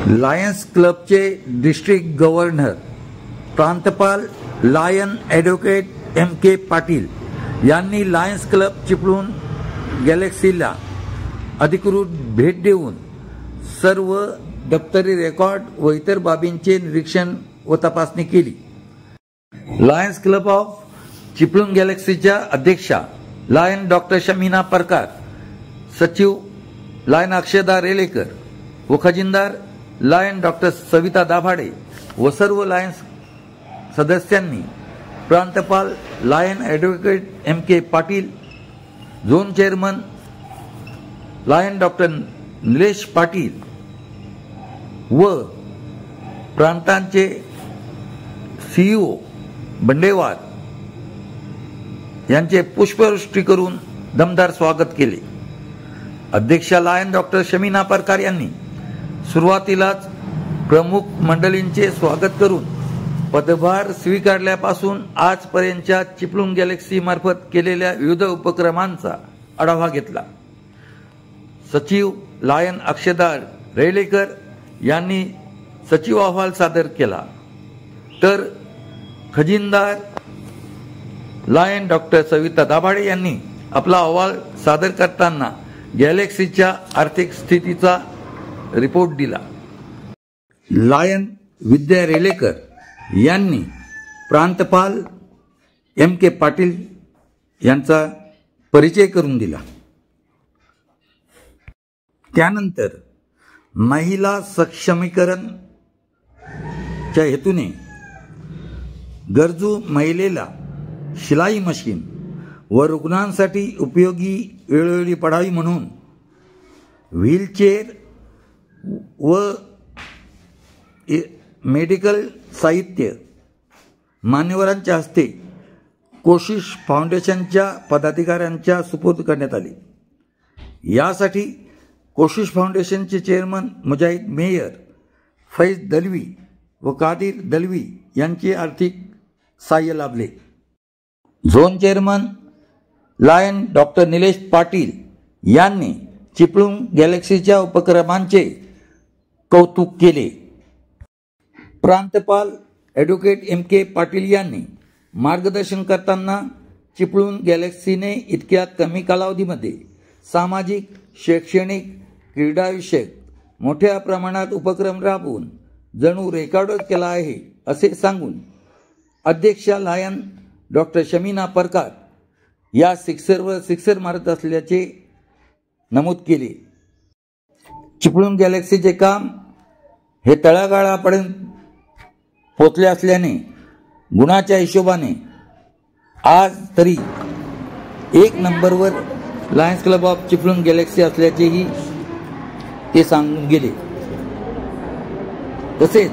Lions क्लबचे district governor प्रांतपाल lion advocate M.K. Patil यांनी लायन्स क्लब चिपळूण गॅलेक्सीला अधिकृत भेट देऊन सर्व दप्तरी रेकॉर्ड व इतर बाबींचे निरीक्षण व तपासणी केली. लायन्स क्लब ऑफ चिपळूण गॅलेक्सीच्या अध्यक्षा लायन डॉक्टर शमीना परकार, सचिव लायन अक्षदा रेलेकर व खजिनदार लायन डॉक्टर सविता दाभाडे व सर्व लायन्स सदस्यांनी प्रांतपाल lion advocate M.K. Patil, zone chairman lion doctor Nilesh Patil व प्रांतांचे CEO बंडेवार यांचे पुष्पवृष्टी करून दमदार स्वागत केले. अध्यक्षा लायन डॉक्टर शमीना परकार यांनी सुरुवातीलाच प्रमुख मंडळींचे स्वागत करून पदभार स्वीकारल्यापासून आजपर्यंतच्या चिपळूण गॅलेक्सी मार्फत केलेल्या विविध उपक्रमांचा आढावा घेतला. सचिव लायन अक्षदा रेलेकर यांनी सचिव अहवाल सादर केला, तर खजिनदार लायन डॉक्टर सविता दाभाडे यांनी आपला अहवाल सादर करताना गॅलेक्सीच्या आर्थिक स्थितीचा रिपोर्ट दिला. लायन विद्या रेलेकर यांनी प्रांतपाल M.K. पाटील यांचा परिचय करून दिला. त्यानंतर महिला सक्षमीकरणच्या हेतूने गरजू महिलेला शिलाई मशीन व रुग्णांसाठी उपयोगी वेळोवेळी पडावी म्हणून व्हीलचेअर व मेडिकल साहित्य मान्यवरांच्या हस्ते कोशिश फाउंडेशनच्या पदाधिकाऱ्यांच्या सुपूर्द करण्यात आली. यासाठी कोशिश फाउंडेशनचे चेअरमन मुजाहिद मेयर, फैज दलवी व कादिर दलवी यांचे आर्थिक सहाय्य लाभले. Zone chairman lion doctor Nilesh Patil यांनी चिपळूण गॅलेक्सीच्या उपक्रमांचे कौतुक केले. प्रांतपाल ॲडव्होकेट M.K. पाटील यांनी मार्गदर्शन करताना चिपळूण गॅलेक्सीने इतक्या कमी कालावधीमध्ये सामाजिक, शैक्षणिक, क्रीडाविषयक मोठ्या प्रमाणात उपक्रम राबवून जणू रेकॉर्डच केला आहे असे सांगून अध्यक्षा लायन डॉक्टर शमीना परकार या सिक्सरवर सिक्सर मारत असल्याचे नमूद केले. चिपळूण गॅलेक्सीचे काम हे तळागाळापर्यंत पोचले असल्याने गुणाच्या हिशोबाने आज तरी 1 नंबरवर Lions club of Chiplun Galaxy असल्याचेही ते सांगून गेले. तसेच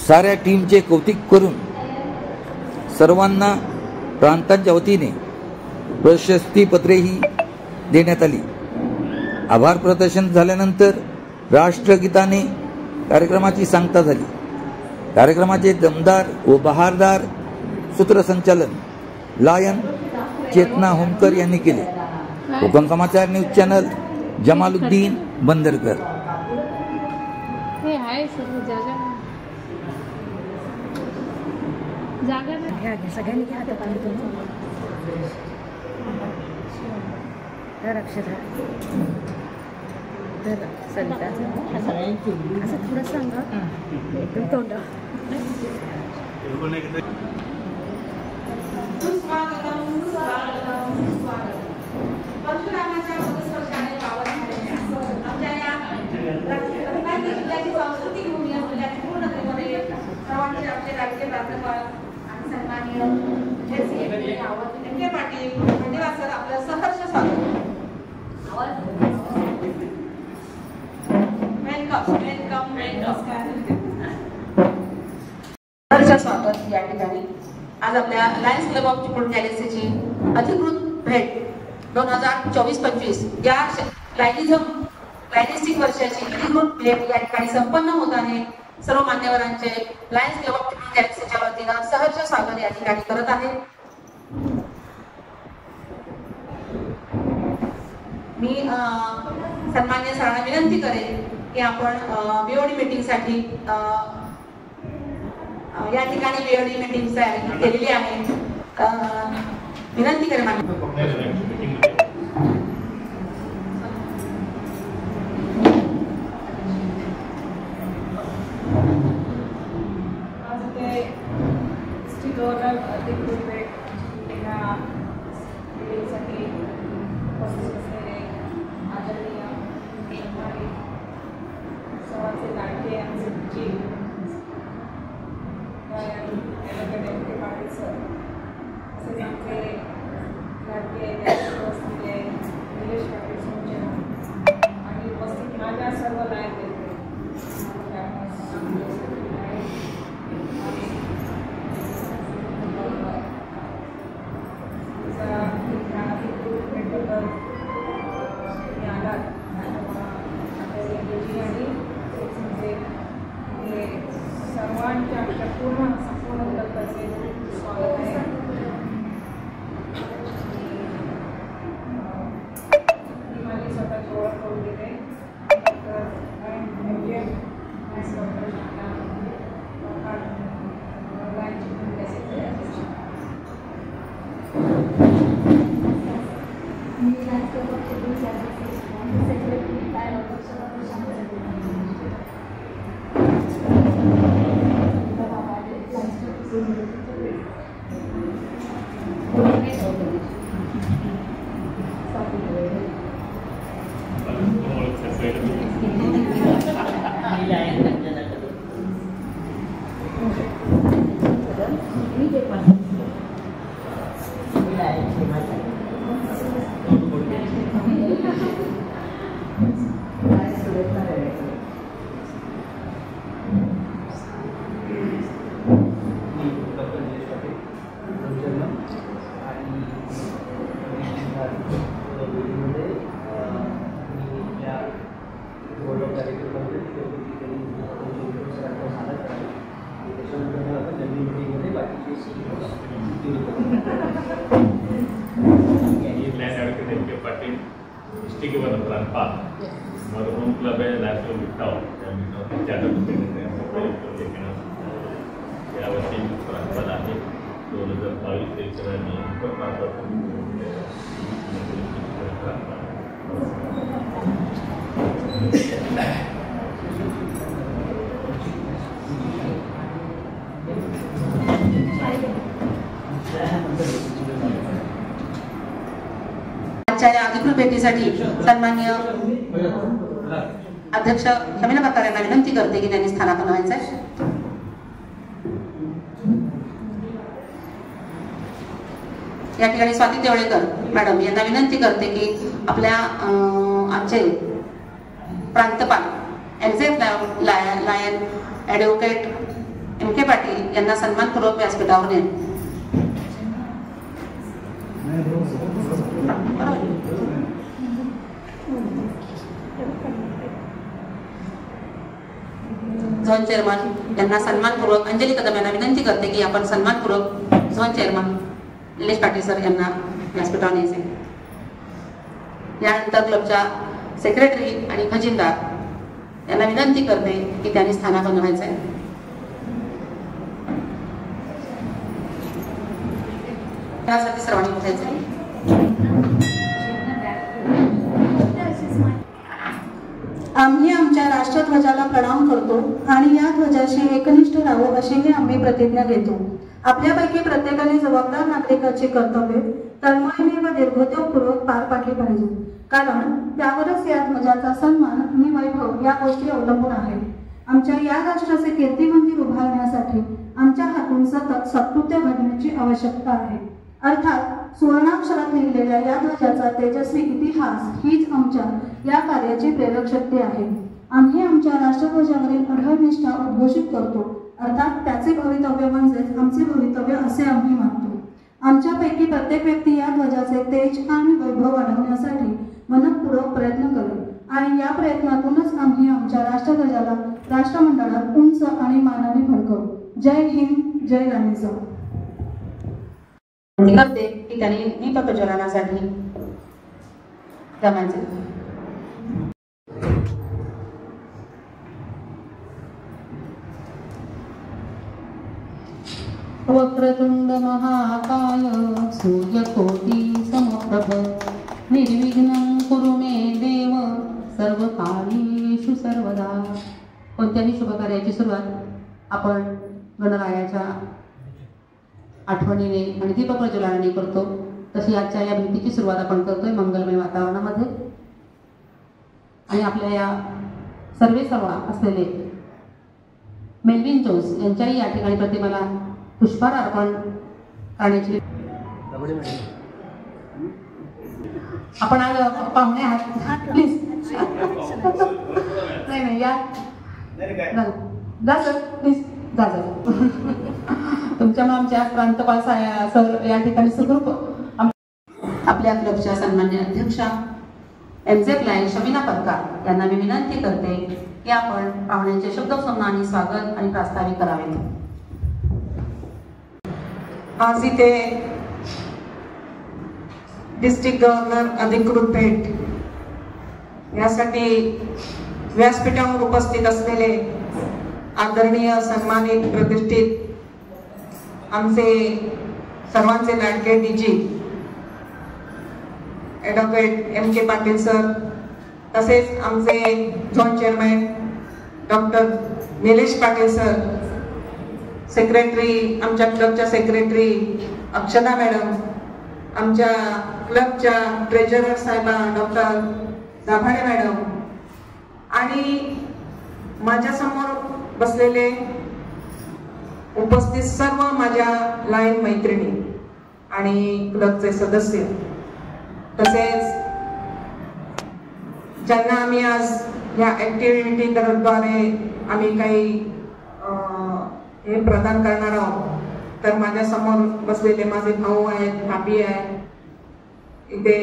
साऱ्या टीमचे कौतुक करून सर्वांना प्रांतांच्या वतीने प्रशस्तीपत्रेही देण्यात आली. आभार प्रदर्शन झाल्यानंतर राष्ट्रगीताने कार्यक्रमाची सांगता झाली. कार्यक्रमाचे दमदार व बहारदार सूत्रसंचालन लायन चेतना होमकर यांनी केले. कोकण समाचार न्यूज चॅनल, जमालुद्दीन बंदरकर. स्वागत या ठिकाणी आज आपल्या लायन्स क्लब ऑफ चिपळूण गॅलेक्सीची अधिकृत भेट 2024-25 या लायनिस्टिक वर्षाची अधिकृत भेट या ठिकाणी संपन्न होत आहे. सर्व मान्यवरांचे लायन्स क्लब ऑफ चिपळूण गॅलेक्सीच्या वतीने सहर्ष स्वागत या ठिकाणी करत आहे. मी सन्मान्य सरांना विनंती करेन की आपण बीओडी मीटिंगसाठी या ठिकाणी बीओडी मीटिंग केलेली आहे. विनंती करेन मरहूम क्लब है नॅशनल मिठाव यावर्षी प्रांतात आहे 2022 ते आजच्या अधिकृत भेटीसाठी सन्माननीय अध्यक्ष शमीला बत्तार यांना विनंती करते की त्यांनी स्थानापन्न व्हायचं आहे. या ठिकाणी स्वाती देवळेकर मॅडम यांना विनंती करते की आपल्या आजचे प्रांतपाल MZ lion advocate MK Patil यांना सन्मानपूर्वक व्यासपीठावर नेत. झोन चेअरमन यांना सन्मानपूर्वक अंजली कदम यांना विनंती करते की आपण सन्मानपूर्वक zone chairman Nilesh Patil sir यांना व्यासपीठावर न्यायचे. यानंतर क्लबच्या सेक्रेटरी आणि खजिनदार यांना विनंती करते की त्यांनी स्थानापन्न व्हायचं आहे. त्यासाठी सर्वांनी उठायचे. आम्ही आमच्या राष्ट्रध्वजाला प्रणाम करतो आणि या ध्वजाशी एकनिष्ठ राहू अशीही आम्ही प्रतिज्ञा घेतो. आपल्यापैकी प्रत्येकाने जबाबदार नागरिकाचे कर्तव्य तळमळीने व दीर्घोद्योगपूर्वक पार पाडली पाहिजे, कारण त्यावरच या ध्वजाचा सन्मान आणि वैभव या गोष्टी अवलंबून आहेत. आमच्या या राष्ट्राचे कीर्तिमंदिर उभारण्यासाठी आमच्या हातून सतत सत्कृत्य घडण्याची आवश्यकता आहे. अर्थात सुवर्णाक्षरात लिहिलेल्या या ध्वजाचा तेजस्वी इतिहास हीच आमच्या या कार्याची प्रेरक शक्ती आहे. आम्ही आमच्या राष्ट्रध्वजावरील अढळ निष्ठा उद्घोषित करतो, अर्थात त्याचे भवितव्य म्हणजेच आमचे भवितव्य असे आम्ही मानतो. आमच्यापैकी प्रत्येक व्यक्ती या ध्वजाचे तेज आणि वैभव वाढवण्यासाठी मनपूर्वक प्रयत्न करेल आणि या प्रयत्नातूनच आम्ही आमच्या राष्ट्रध्वजाला राष्ट्रमंडळात उंच आणि मानाने फडकवू. जय हिंद, जय राणीचा. करते की त्यांनी दीप प्रज्वलनासाठी जमायचे. वक्रतुंड महाकाय सूर्यकोटी समप्रभ निर्विघ्नं कुरु मे देव सर्व कार्येषु सर्वदा. कोणत्याही शुभकार्याची सुरुवात आपण गणरायाच्या आठवणीने आणि दीपप्रज्वलनाने करतो. तशी आजच्या या भेटीची सुरुवात आपण करतोय मंगलमय वातावरणामध्ये. आणि आपल्या या सर्वेसर्वा असलेले मेल्विन जोन्स यांच्याही या ठिकाणी प्रतिमेला पुष्पहार अर्पण करण्याची आपण आज पाहुणे आहात. प्लीज नाही या जा सर, प्लीज जा. तुमच्यामुळे आमच्या प्रांतपाल सर या ठिकाणी सुखरूप आपल्या क्लबच्या सन्मान्य अध्यक्षा एमझेड लाईन शमिना पत्कार यांना मी विनंती करते की आपण पाहुण्यांचे शब्दसन्मानी स्वागत आणि प्रास्ताविक करावे. आज इथे डिस्ट्रिक्ट गव्हर्नर अधिकृत भेट यासाठी व्यासपीठावर उपस्थित असलेले आदरणीय सन्मानित प्रतिष्ठित आमचे सर्वांचे लाडके डीजी advocate M K Patil sir, तसेच आमचे zone chairman doctor Nilesh Patil sir, secretary आमच्या क्लबच्या सेक्रेटरी अक्षदा मॅडम, आमच्या क्लबच्या ट्रेजरर साहेबा डॉक्टर दाभाडे मॅडम आणि माझ्यासमोर बसलेले उपस्थित सर्व माझ्या लाईन मैत्रिणी आणि क्लबचे सदस्य, तसेच ज्यांना आम्ही आज या ॲक्टिव्हिटीद्वारे आम्ही काही हे प्रदान करणार आहोत. तर माझ्या समोर बसलेले माझे भाऊ आहेत, भाभी आहे, इथे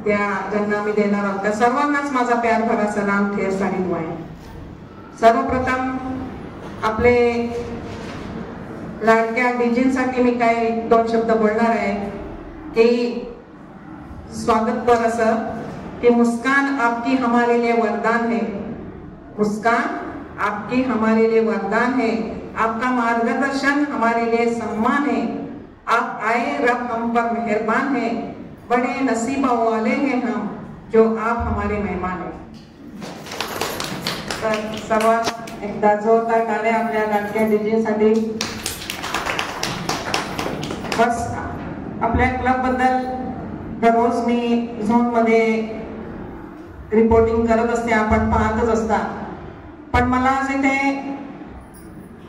त्या ज्यांना आम्ही देणार आहोत त्या सर्वांनाच माझा प्यार भरा सलाम ठेर साडी आहे. सर्वप्रथम आपले लाडक्या डीजींसाठी मी काही 2 शब्द बोलणार आहे की स्वागत पर असं कि मुस्कान आपकी हमारे लिए वरदान है, मुस्कान आपकी हमारे लिए वरदान है, आपका मार्गदर्शन हमारे लिए सम्मान है, आप आए रब हम पर मेहरबान है, बड़े नसीबों वाले हैं हम जो आप हमारे मेहमान हैं. तर सर्वात एकदा जोरदार टाळ्या आपल्या लाडक्या डीजींसाठी. बस आपल्या क्लब बद्दल दररोज मी झोन मध्ये रिपोर्टिंग करत असते, आपण पाहतच असता. पण मला आज इथे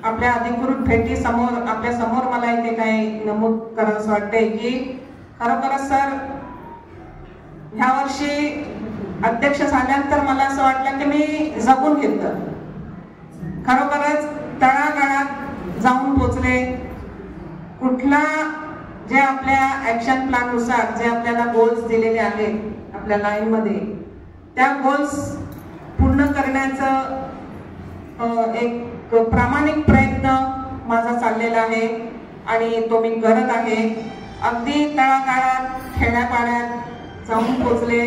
आपल्या अधिकृत भेटी समोर आपल्या समोर मला इथे काही नमूद करावंसं वाटतंय की खरोखरच सर ह्या वर्षी अध्यक्ष झाल्यानंतर मला असं वाटलं की मी जगून घेतलं. खरोखरच तळागाळात जाऊन पोचले. कुठला जे आपल्या ऍक्शन प्लॅन नुसार जे आपल्याला गोल्स दिलेले आहेत आपल्या लाईन मध्ये त्या गोल्स पूर्ण करण्याचं एक प्रामाणिक प्रयत्न माझा चाललेला आहे आणि तो मी करत आहे. अगदी तळागाळात खेड्यापाड्यात जाऊन पोचले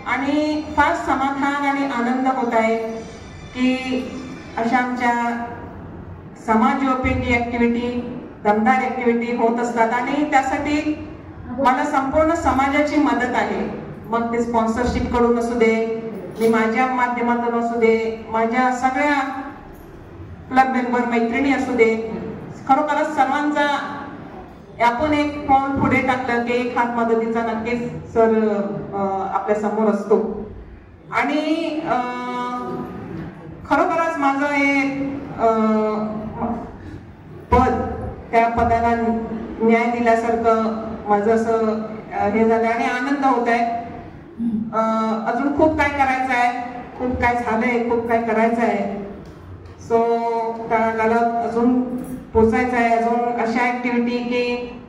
आणि फार समाधान आणि आनंद होत आहे की अशा आमच्या समाजोपयोगी ऍक्टिव्हिटी दमदार ऍक्टिव्हिटी होत असतात आणि त्यासाठी मला संपूर्ण समाजाची मदत आहे. मग ते स्पॉन्सरशिप कडून असू दे, मी माझ्या माध्यमातून असू दे, माझ्या सगळ्या क्लब मेंबर मैत्रिणी असू दे, खरोखरच सर्वांचा आपण एक पाऊल पुढे टाकलं की एक हात मदतीचा नक्कीच सर आपल्या समोर असतो. आणि खरोखरच माझं हे पद त्या पदाला न्याय दिल्यासारखं माझं असं हे झालं आणि आनंद होत आहे. अजून खूप काय करायचं आहे, खूप काय झालंय, खूप काय करायचं आहे. सो त्याला अजून पोचायचं आहे. अजून अशा ऍक्टिव्हिटी की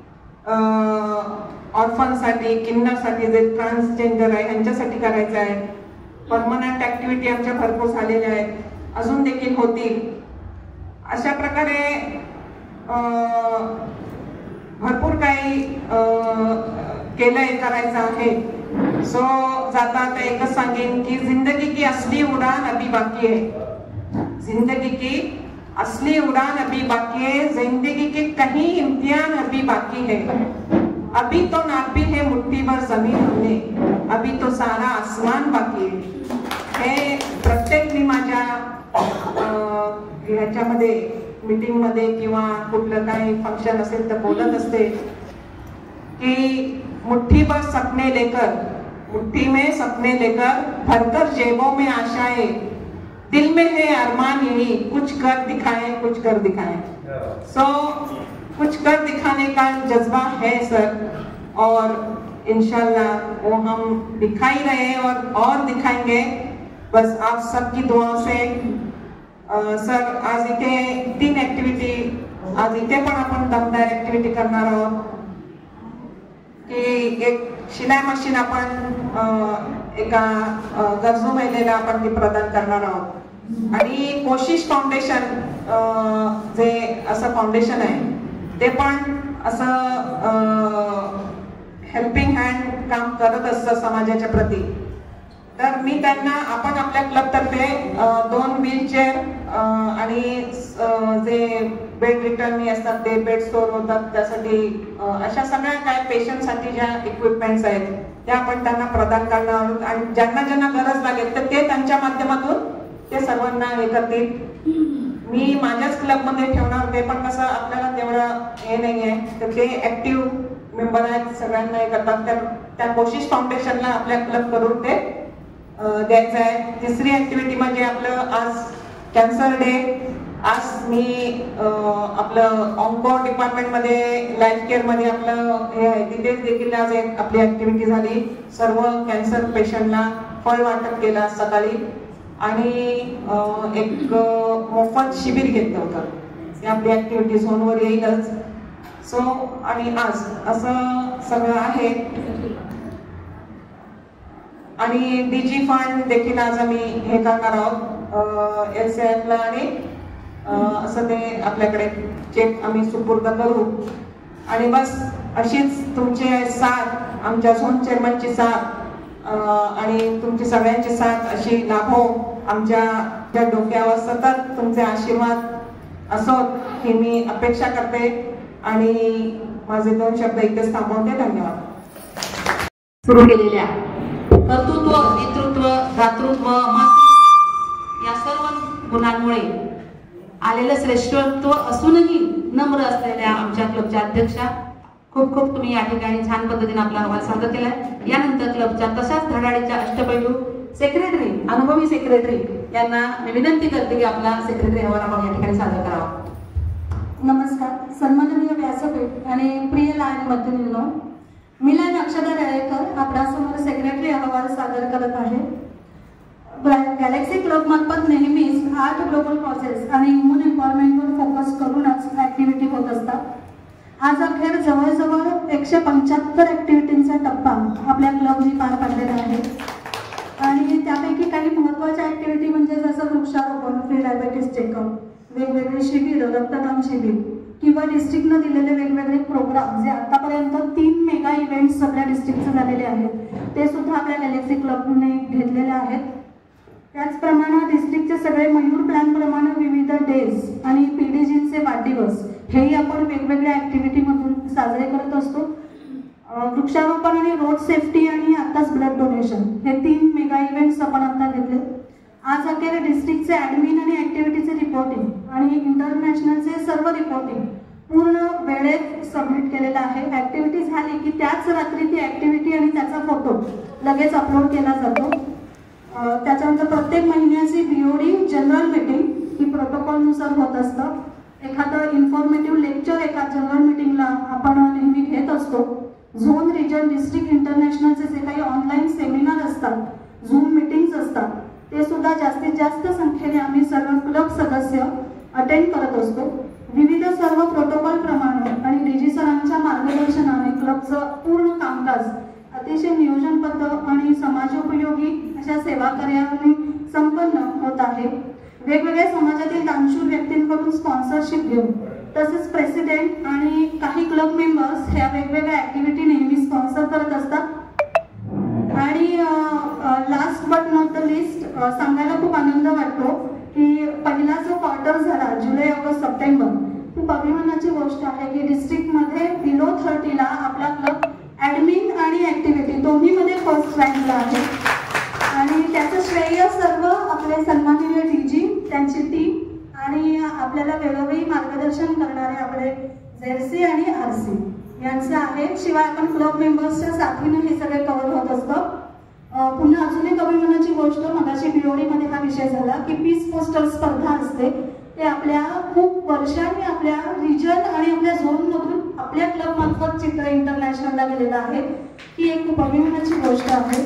ऑर्फनसाठी, किन्नरसाठी, जे ट्रान्सजेंडर आहे यांच्यासाठी करायचं आहे. परमनंट ऍक्टिव्हिटी आमच्या भरपूर झालेल्या आहेत, अजून देखील होतील. अशा प्रकारे भरपूर काही केलंय, करायचं आहे. सो जाता एकच सांगेन की जिंदगी की असली उडान अभी बाकी है, जिंदगी की असली उड़ान अभी बाकी है, जिंदगी के कहीं इम्तिहान अभी बाकी है, अभी तो नापी है मुट्ठी भर जमीन हमने, अभी तो सारा आसमान बाकी है. हे प्रत्येक मी माझ्या ह्याच्यामध्ये मीटिंग मध्ये किंवा कुठलं काही फंक्शन असेल तर बोलत असते की मुट्ठी भर सपने लेकर, मुट्ठी में सपने लेकर, भरकर जेबों में आशाएं, दिल में है अरमान यही, कुछ कर दिखाए, कुछ कर दिखाए. सो कुछ कर दिखाने का जज्बा है सर, और इंशाल्लाह वो हम दिखा ही रहे हैं और दिखाएंगे. बस आप सबकी दुआ से. सर आज इथे 3 ऍक्टिव्हिटी, आज इथे पण आपण दमदार ऍक्टिव्हिटी करणार आहोत की एक शिलाई मशीन आपण एका गरजू महिलेला आपण ती प्रदान करणार आहोत. आणि कोशिश फाउंडेशन जे असं फाउंडेशन आहे ते पण असं हेल्पिंग हँड काम करत असतं समाजाच्या प्रती. तर मी त्यांना आपण आपल्या क्लबतर्फे 2 व्हीलचेअर आणि जे बेड रिटर्न असतात ते बेड स्टोअर होतात त्यासाठी अशा सगळ्या काय पेशंटसाठी ज्या इक्विपमेंट्स आहेत त्या आपण त्यांना प्रदान करणार आहोत. आणि ज्यांना ज्यांना गरज लागेल तर ते त्यांच्या माध्यमातून ते सर्वांना हे करतील. मी माझ्याच क्लबमध्ये ठेवणार होते पण कसं आपल्याला तेवढं हे नाही आहे तर ते ऍक्टिव्ह मेंबर आहेत, सगळ्यांना हे करतात. तर त्या कोशिश फाउंडेशनला आपल्या क्लब करून ते द्यायचं आहे. तिसरी ऍक्टिव्हिटी म्हणजे आपलं आज कॅन्सर डे. आज मी आपलं ऑन्को डिपार्टमेंटमध्ये लाईफ केअर मध्ये आपलं हे आहे तिथेच देखील आज एक आपली ऍक्टिव्हिटी झाली. सर्व कॅन्सर पेशंटला फळ वाटप केला सकाळी आणि एक मोफत शिबिर घेतलं होतं. ही आपली ऍक्टिव्हिटी झोनवर येईलच. सो आणि आज असं सगळं आहे. आणि डीजी फंड देखील आज आम्ही हे करणार आहोत LCF आणि असं ते आपल्याकडे चेक आम्ही सुपूर्द करू. आणि बस अशीच तुमचे साथ, आमच्या झोन चेअरमनची साथ आणि तुमची सगळ्यांची साथ अशी लाभो. आमच्या डोक्यावर सतत तुमचे आशीर्वाद असोत ही मी अपेक्षा करते. आणि माझे 2 शब्द इथेच थांबवते. धन्यवाद. सुरू केलेल्या कर्तृत्व, नेतृत्व, दातृत्व, मातृत्व या सर्व गुणांमुळे आलेलं श्रेष्ठत्व असूनही नम्र असलेल्या आमच्या क्लबच्या अध्यक्षा, खूप खूप तुम्ही या ठिकाणी छान पद्धतीने आपला अहवाल सादर केलाय. यानंतर क्लबच्या तशाच धडाडीच्या अष्टपैलू सेक्रेटरी, अनुभवी सेक्रेटरी यांना मी विनंती करते की आपला सेक्रेटरी अहवाल आपण या ठिकाणी सादर करावा. नमस्कार. सन्माननीय व्यासपीठ आणि प्रिय लहान मैत्रिणींनो, मिलन अक्षता रायकर आपल्यासमोर सेक्रेटरी अहवाल सादर करत आहे. गॅलेक्सी क्लब मार्फत नेहमीच 8 ग्लोबल कॉजेस आणि ह्युमन एम्पॉवरमेंटवर फोकस करूनच ऍक्टिव्हिटी होत असतात. आज अखेर जवळजवळ 175 ऍक्टिव्हिटींचा टप्पा आपल्या क्लबने पार पाडलेला आहे. आणि त्यापैकी काही महत्त्वाच्या ऍक्टिव्हिटी म्हणजे जसं वृक्षारोपण, फ्री डायबेटीस चेकअप, वेगवेगळे शिबिर, रक्तदान शिबिर किंवा डिस्ट्रिक्टनं दिलेले वेगवेगळे प्रोग्राम जे आतापर्यंत 3 मेगा इव्हेंट्स सगळ्या डिस्ट्रिक्टचे झालेले आहेत ते सुद्धा आपल्या गॅलेक्सी क्लबने घेतलेले आहेत. त्याचप्रमाणे डिस्ट्रिक्टचे सगळे मयूर प्लॅन प्रमाणे विविध डेज आणि पीडीजींचे वाढदिवस हेही आपण वेगवेगळ्या ऍक्टिव्हिटीमधून साजरे करत असतो. वृक्षारोपण आणि रोड सेफ्टी आणि आताच ब्लड डोनेशन हे 3 मेगा इव्हेंट्स आपण आता घेतले. आज अखेर डिस्ट्रिक्टचे ऍडमिन आणि ऍक्टिव्हिटीचे रिपोर्टिंग आणि इंटरनॅशनलचे सर्व रिपोर्टिंग पूर्ण वेळेत सबमिट केलेलं आहे. ऍक्टिव्हिटी झाली की त्याच रात्री ती ऍक्टिव्हिटी आणि त्याचा फोटो लगेच अपलोड केला जातो. त्याच्यानंतर प्रत्येक महिन्याची BOD जनरल मीटिंग ही प्रोटोकॉलनुसार होत असतं. एखादं इन्फॉर्मेटिव्ह लेक्चर एका जनरल मीटिंगला आपण नेहमी घेत असतो. झोन, रिजन, डिस्ट्रिक्ट, इंटरनॅशनलचे जे काही ऑनलाईन सेमिनार असतात, झूम मीटिंग्स असतात ते सुद्धा जास्तीत जास्त संख्येने आम्ही सर्व क्लब सदस्य अटेंड करत असतो. विविध सर्व प्रोटोकॉल प्रमाणे आणि डीजी सरांच्या मार्गदर्शनाने क्लबचं पूर्ण कामकाज अतिशय नियोजनबद्ध आणि समाजोपयोगी अशा सेवा कार्याने संपन्न होत आहे. वेगवेगळ्या समाजातील दानशूर व्यक्तींकडून स्पॉन्सरशिप घेऊन तसेच प्रेसिडेंट आणि काही क्लब मेंबर्स ह्या वेगवेगळ्या ऍक्टिव्हिटी नेहमी स्पॉन्सर करत असतात. आणि last but not the list सांगायला खूप आनंद वाटतो की पहिला जो क्वार्टर सक्सेस झाला जुलै ऑगस्ट सप्टेंबर, खूप अभिमानाची गोष्ट आहे की डिस्ट्रिक्टमध्ये बिलो 30ला आपला क्लब ॲडमिन आणि ॲक्टिव्हिटी दोन्हीमध्ये फर्स्ट रँकला आहे. आणि त्याचं श्रेय सर्व आपले सन्माननीय DG, त्यांची टीम आणि आपल्याला वेळोवेळी मार्गदर्शन करणारे आपले ZC आणि RC यांचं आहे. शिवाय आपण क्लब मेंबर्सच्या साथीने हे सगळे कव्हर होत असतं. पुन्हा अजून एक अभिमानाची गोष्ट, मगाशी BOD मध्ये हा विषय झाला की पीस पोस्टर स्पर्धा असते, ते आपल्या खूप वर्षांनी आपल्या रिजन आणि आपल्या झोनमधून आपल्या क्लब मार्फत चित्र इंटरनॅशनलला गेलेलं आहे. ही एक खूप अभिमानाची गोष्ट आहे.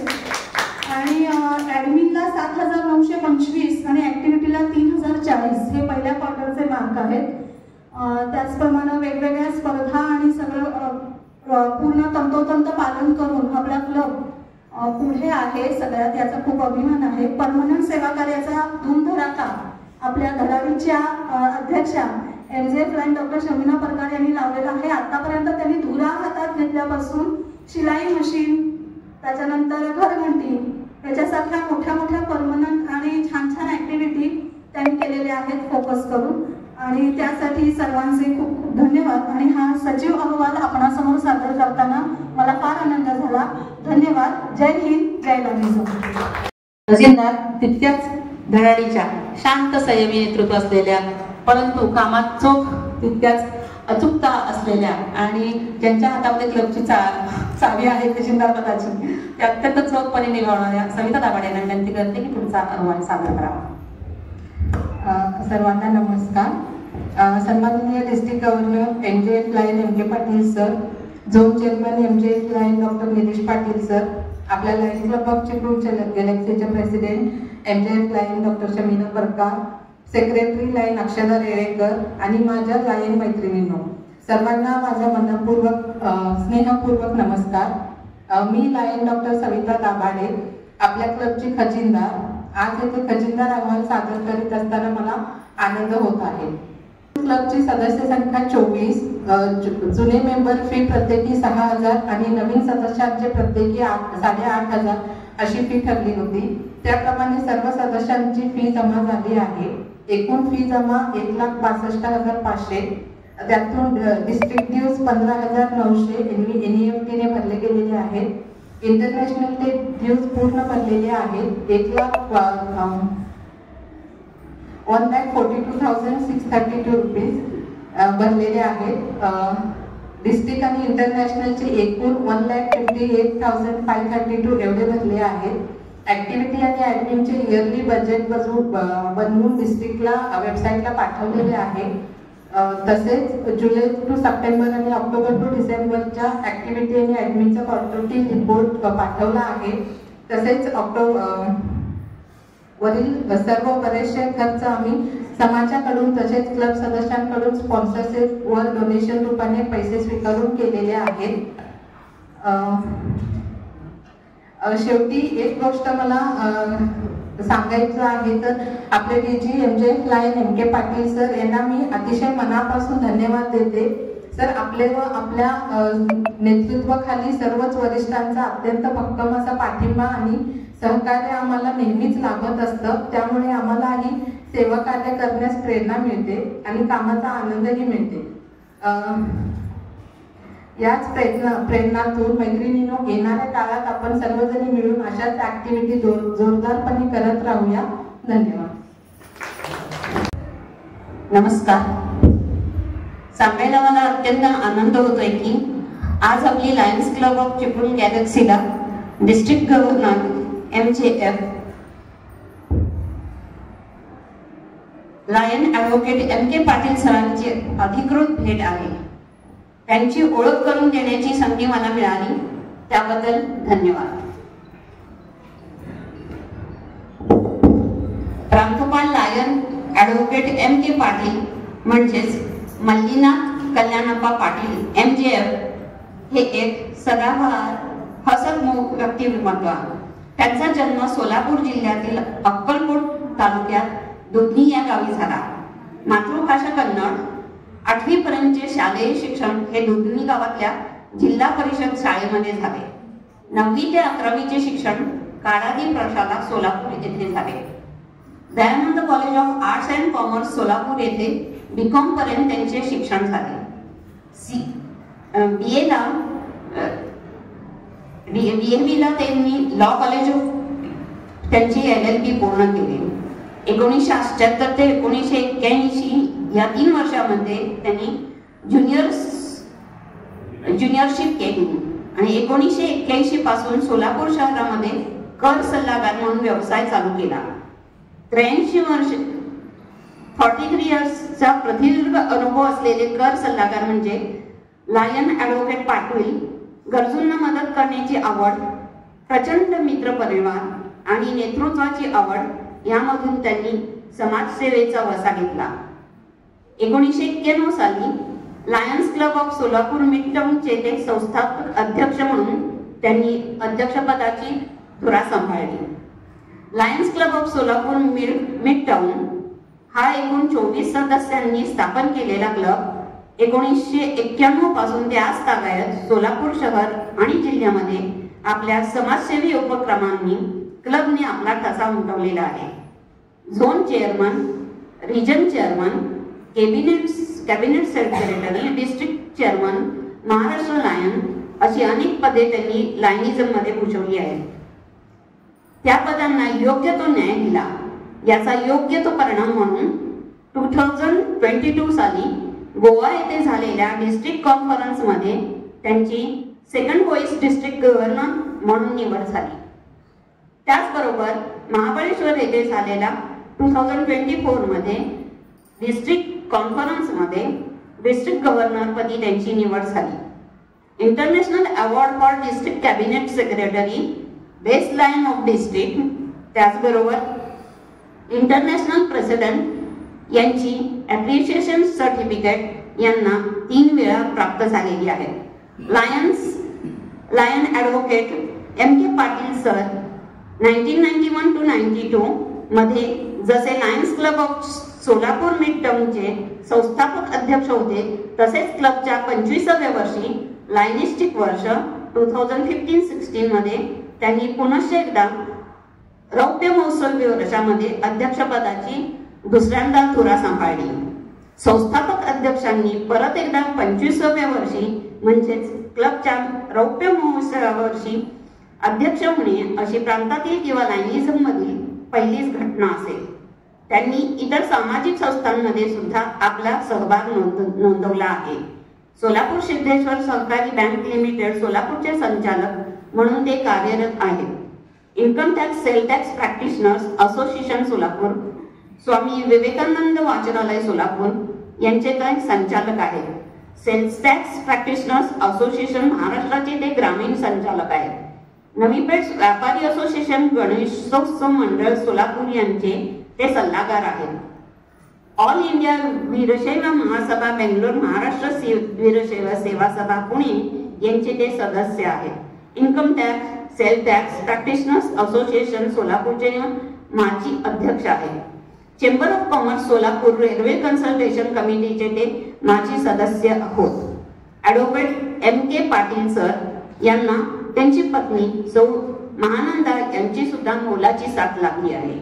आणि ॲडमिनला 7,925 आणि ॲक्टिव्हिटीला 3,040 हे पहिल्या क्वार्टरचे मार्क आहेत. त्याचप्रमाणे वेगवेगळ्या स्पर्धा आणि सगळं पूर्ण तंतोतंत पालन करून आपला क्लब पुढे आहे सगळ्यात, याचा खूप अभिमान आहे. परमनंट सेवा कार्याचा धूमधडाका आपल्या धडाडीच्या अध्यक्षा MJF लाईन डॉक्टर शमिना परकार यांनी लावलेला आहे. आतापर्यंत त्यांनी धुरा हातात घेतल्यापासून शिलाई मशीन, त्याच्यानंतर घरघंटी याच्यासारख्या मोठ्या मोठ्या परमनंट आणि छान छान ॲक्टिव्हिटी त्यांनी केलेल्या आहेत फोकस करून. आणि त्यासाठी सर्वांचे खूप खूप धन्यवाद. आणि हा सचिव अहवाल आपणासमोर सादर करताना मला फार आनंद झाला. धन्यवाद. जय हिंद, जय लावणी. तहसीलदार तितक्याच धडाडीच्या शांत संयमी नेतृत्व असलेल्या, परंतु कामात चोख तितक्याच अचूकता असलेल्या आणि ज्यांच्या हातामध्ये क्लबची चावी आहे तहसीलदार पदाची, ते अत्यंत चोखपणे निभावणाऱ्या सविता दाभाडे यांना विनंती करते की तुमचा अहवाल सादर करावा. सर्वांना नमस्कार. सन्माननीय district governor MJF lion MK Patil sir, zone chairman MJF lion doctor Nilesh Patil sir, आपल्या लाईन क्लब ऑफ चिपळूण गॅलेक्सीचे president MJF lion doctor Shamina Parkar, secretary line अक्षदा रेळेकर आणि माझ्या लाईन मैत्रिणींनो, सर्वांना माझा मनपूर्वक स्नेहपूर्वक नमस्कार. मी लाईन डॉक्टर सविता दाभाडे, आपल्या क्लबची खजिनदार. आज येथे खजिनदार अहवाल सादर करीत असताना मला आनंद होत आहे. क्लबची सदस्य संख्या 24, जुने मेंबर फी प्रत्येकी 6,000 आणि नवीन सदस्यांचे प्रत्येकी 8,500 अशी फी ठरली होती. त्याप्रमाणे सर्व सदस्यांची फी जमा झाली आहे. एकूण फी जमा 1,62,500. त्यातून डिस्ट्रिक्ट ड्यूज 15,900 NEFT ने भरले गेलेले आहेत. इंटरनॅशनल ते ड्यूज पूर्ण भरलेले आहेत. 1,42,632 रुपीज भरलेले आहेत. डिस्ट्रिक्ट आणि इंटरनॅशनलचे एकूण 1,58,532 एवढे भरले आहेत. ऍक्टिव्हिटी आणि ॲडमिनचे इयरली बजेट बनवून डिस्ट्रिक्टला वेबसाईटला पाठवलेले आहे. तसेच जुलै टू सप्टेंबर आणि ऑक्टोबर टू डिसेंबरच्या ऍक्टिव्हिटी आणि ॲडमिनचा क्वार्टरली रिपोर्ट पाठवला आहे. तसेच वरील सर्व बरेचसे खर्च आम्ही समाजाकडून तसेच क्लब सदस्यांकडून स्पॉन्सरशिप वर डोनेशन रूपाने पैसे स्वीकारून केलेले आहेत. शेवटी एक गोष्ट मला सांगायचं आहे तर आपले DG MJF lion MK Patil sir यांना मी अतिशय मनापासून धन्यवाद देते. सर, आपले व आपल्या नेतृत्वाखाली सर्वच वरिष्ठांचा अत्यंत भक्कम असा पाठिंबा आणि सहकार्य आम्हाला नेहमीच लाभत असतं. त्यामुळे आम्हाला ही सेवा कार्य करण्यास प्रेरणा मिळते आणि कामाचा आनंदही मिळते. याच प्रेरणातून मैत्रिणींनो, येणाऱ्या काळात आपण सर्वजणी मिळून अशाच ऍक्टिव्हिटी जोरदारपणे करत राहूया. धन्यवाद. नमस्कार. सांगायला मला अत्यंत आनंद होतोय की आज आपली लायन्स क्लब ऑफ चिपळूण गॅलेक्सीला district governor MJF lion advocate MK Patil सरांची अधिकृत भेट आहे. त्यांची ओळख करून देण्याची संधी मला मिळाली, त्याबद्दल धन्यवाद. प्रांतपाल लायन ॲडव्होकेट MK पाटील म्हणजेच मल्लीनाथ कल्याणप्पा पाटील MJF हे एक सदाबहार हसतमुख व्यक्तिमत्व. त्यांचा जन्म सोलापूर जिल्ह्यातील अक्कलकोट तालुक्यात दुधनी या गावी झाला. मातृभाषा कन्नड. 8वी पर्यंतचे शालेय शिक्षण हे दुधनी गावातल्या जिल्हा परिषद शाळेमध्ये झाले. 9वी ते 11वीचे शिक्षण काळागी प्रशाला सोलापूर येथे झाले. Dayanand college of arts and commerce Solapur येथे बीकॉम पर्यंत त्यांचे शिक्षण झाले. BA त्यांनी लॉ कॉलेज ऑफ त्यांची LLB पूर्ण केली. 1978 ते 1981 या 3 वर्षामध्ये त्यांनी ज्युनियरशिप केली आणि 1981 पासून सोलापूर शहरामध्ये कर सल्लागार म्हणून व्यवसाय चालू केला. 43 वर्ष 43 इयर्सचा प्रदीर्घ अनुभव असलेले कर सल्लागार म्हणजे लायन ॲडव्होकेट पाटील. गरजूंना मदत करण्याची आवड, प्रचंड मित्र परिवार आणि नेतृत्वाची आवड यामधून त्यांनी समाजसेवेचा वसा घेतला. 1991 साली लायन्स क्लब ऑफ सोलापूर मिडटाऊनचे ते संस्थापक अध्यक्ष म्हणून त्यांनी अध्यक्षपदाची धुरा सांभाळली. Lions club of Solapur Midtown हा एकूण 24 सदस्यांनी स्थापन केलेला क्लब 1991 पासून ते आज तागायत सोलापूर शहर आणि जिल्ह्यामध्ये आपल्या समाजसेवी उपक्रमांनी क्लबने आपला ठसा उमटवलेला आहे. Zone chairman, region chairman, cabinet secretary, district chairman, Maharashtra lion अशी अनेक पदे त्यांनी लायनिझम मध्ये भूषवली आहेत. त्या पदांना योग्य तो न्याय दिला. याचा योग्य तो परिणाम म्हणून 2022 साली गोवा येथे झालेल्या डिस्ट्रिक्ट कॉन्फरन्स मध्ये त्यांची सेकंड व्हाईस डिस्ट्रिक्ट गव्हर्नर म्हणून निवड झाली. त्याचबरोबर महाबळेश्वर येथे झालेल्या 2024 मध्ये डिस्ट्रिक्ट कॉन्फरन्स मध्ये डिस्ट्रिक्ट गव्हर्नर पदी त्यांची निवड झाली. International award for district cabinet secretary best lion of district, त्याचबरोबर इंटरनॅशनल प्रेसिडेंट यांची ॲप्रिशिएशन सर्टिफिकेट यांना 3 वेळा प्राप्त झालेली आहे. Lion advocate MK Patil sir 1991 to 92 मध्ये जसे लायन्स क्लब ऑफ सोलापूर मिडटाऊनचे संस्थापक अध्यक्ष होते, तसेच क्लबच्या 25व्या वर्षी लायनिस्टिक वर्ष 2015-16 मध्ये त्यांनी पुनश्च एकदा रौप्य महोत्सवी वर्षामध्ये अध्यक्षपदाची दुसऱ्यांदा धुरा सांभाळली. संस्थापक अध्यक्षांनी परत एकदा 25व्या वर्षी म्हणजेच क्लबच्या रौप्य महोत्सवा वर्षी अध्यक्ष होणे अशी प्रांतातील किंवा लायनिझम मधील पहिलीच घटना असेल. त्यांनी इतर सामाजिक संस्थांमध्ये सुद्धा आपला सहभाग नोंदवला आहे. सोलापूर सिद्धेश्वर सहकारी बँक लिमिटेड सोलापूरचे संचालक म्हणून ते कार्यरत आहेत. Income tax sale tax practitioners association Solapur, Swami Vivekananda वाचनालय सोलापूर यांचे ते संचालक आहेत. सेल्स टॅक्स प्रॅक्टिशनर्स असोसिएशन महाराष्ट्राचे ते ग्रामीण संचालक आहेत. नवी पेठ व्यापारी असोसिएशन गणेशोत्सव मंडळ सोलापूर यांचे ते सल्लागार आहेत. ऑल इंडिया वीरशैव महासभा बेंगलोर, महाराष्ट्र वीरशैव सेवा सभा पुणे यांचे ते सदस्य आहेत. Income tax sale tax practitioners association सोलापूरचे माजी अध्यक्ष आहेत. Chamber of commerce Solapur railway consultation कमिटीचे ते माजी सदस्य आहोत. ॲडव्होकेट MK पाटील सर यांना त्यांची पत्नी सौ महानंदा यांची सुद्धा मोलाची साथ लाभली आहे.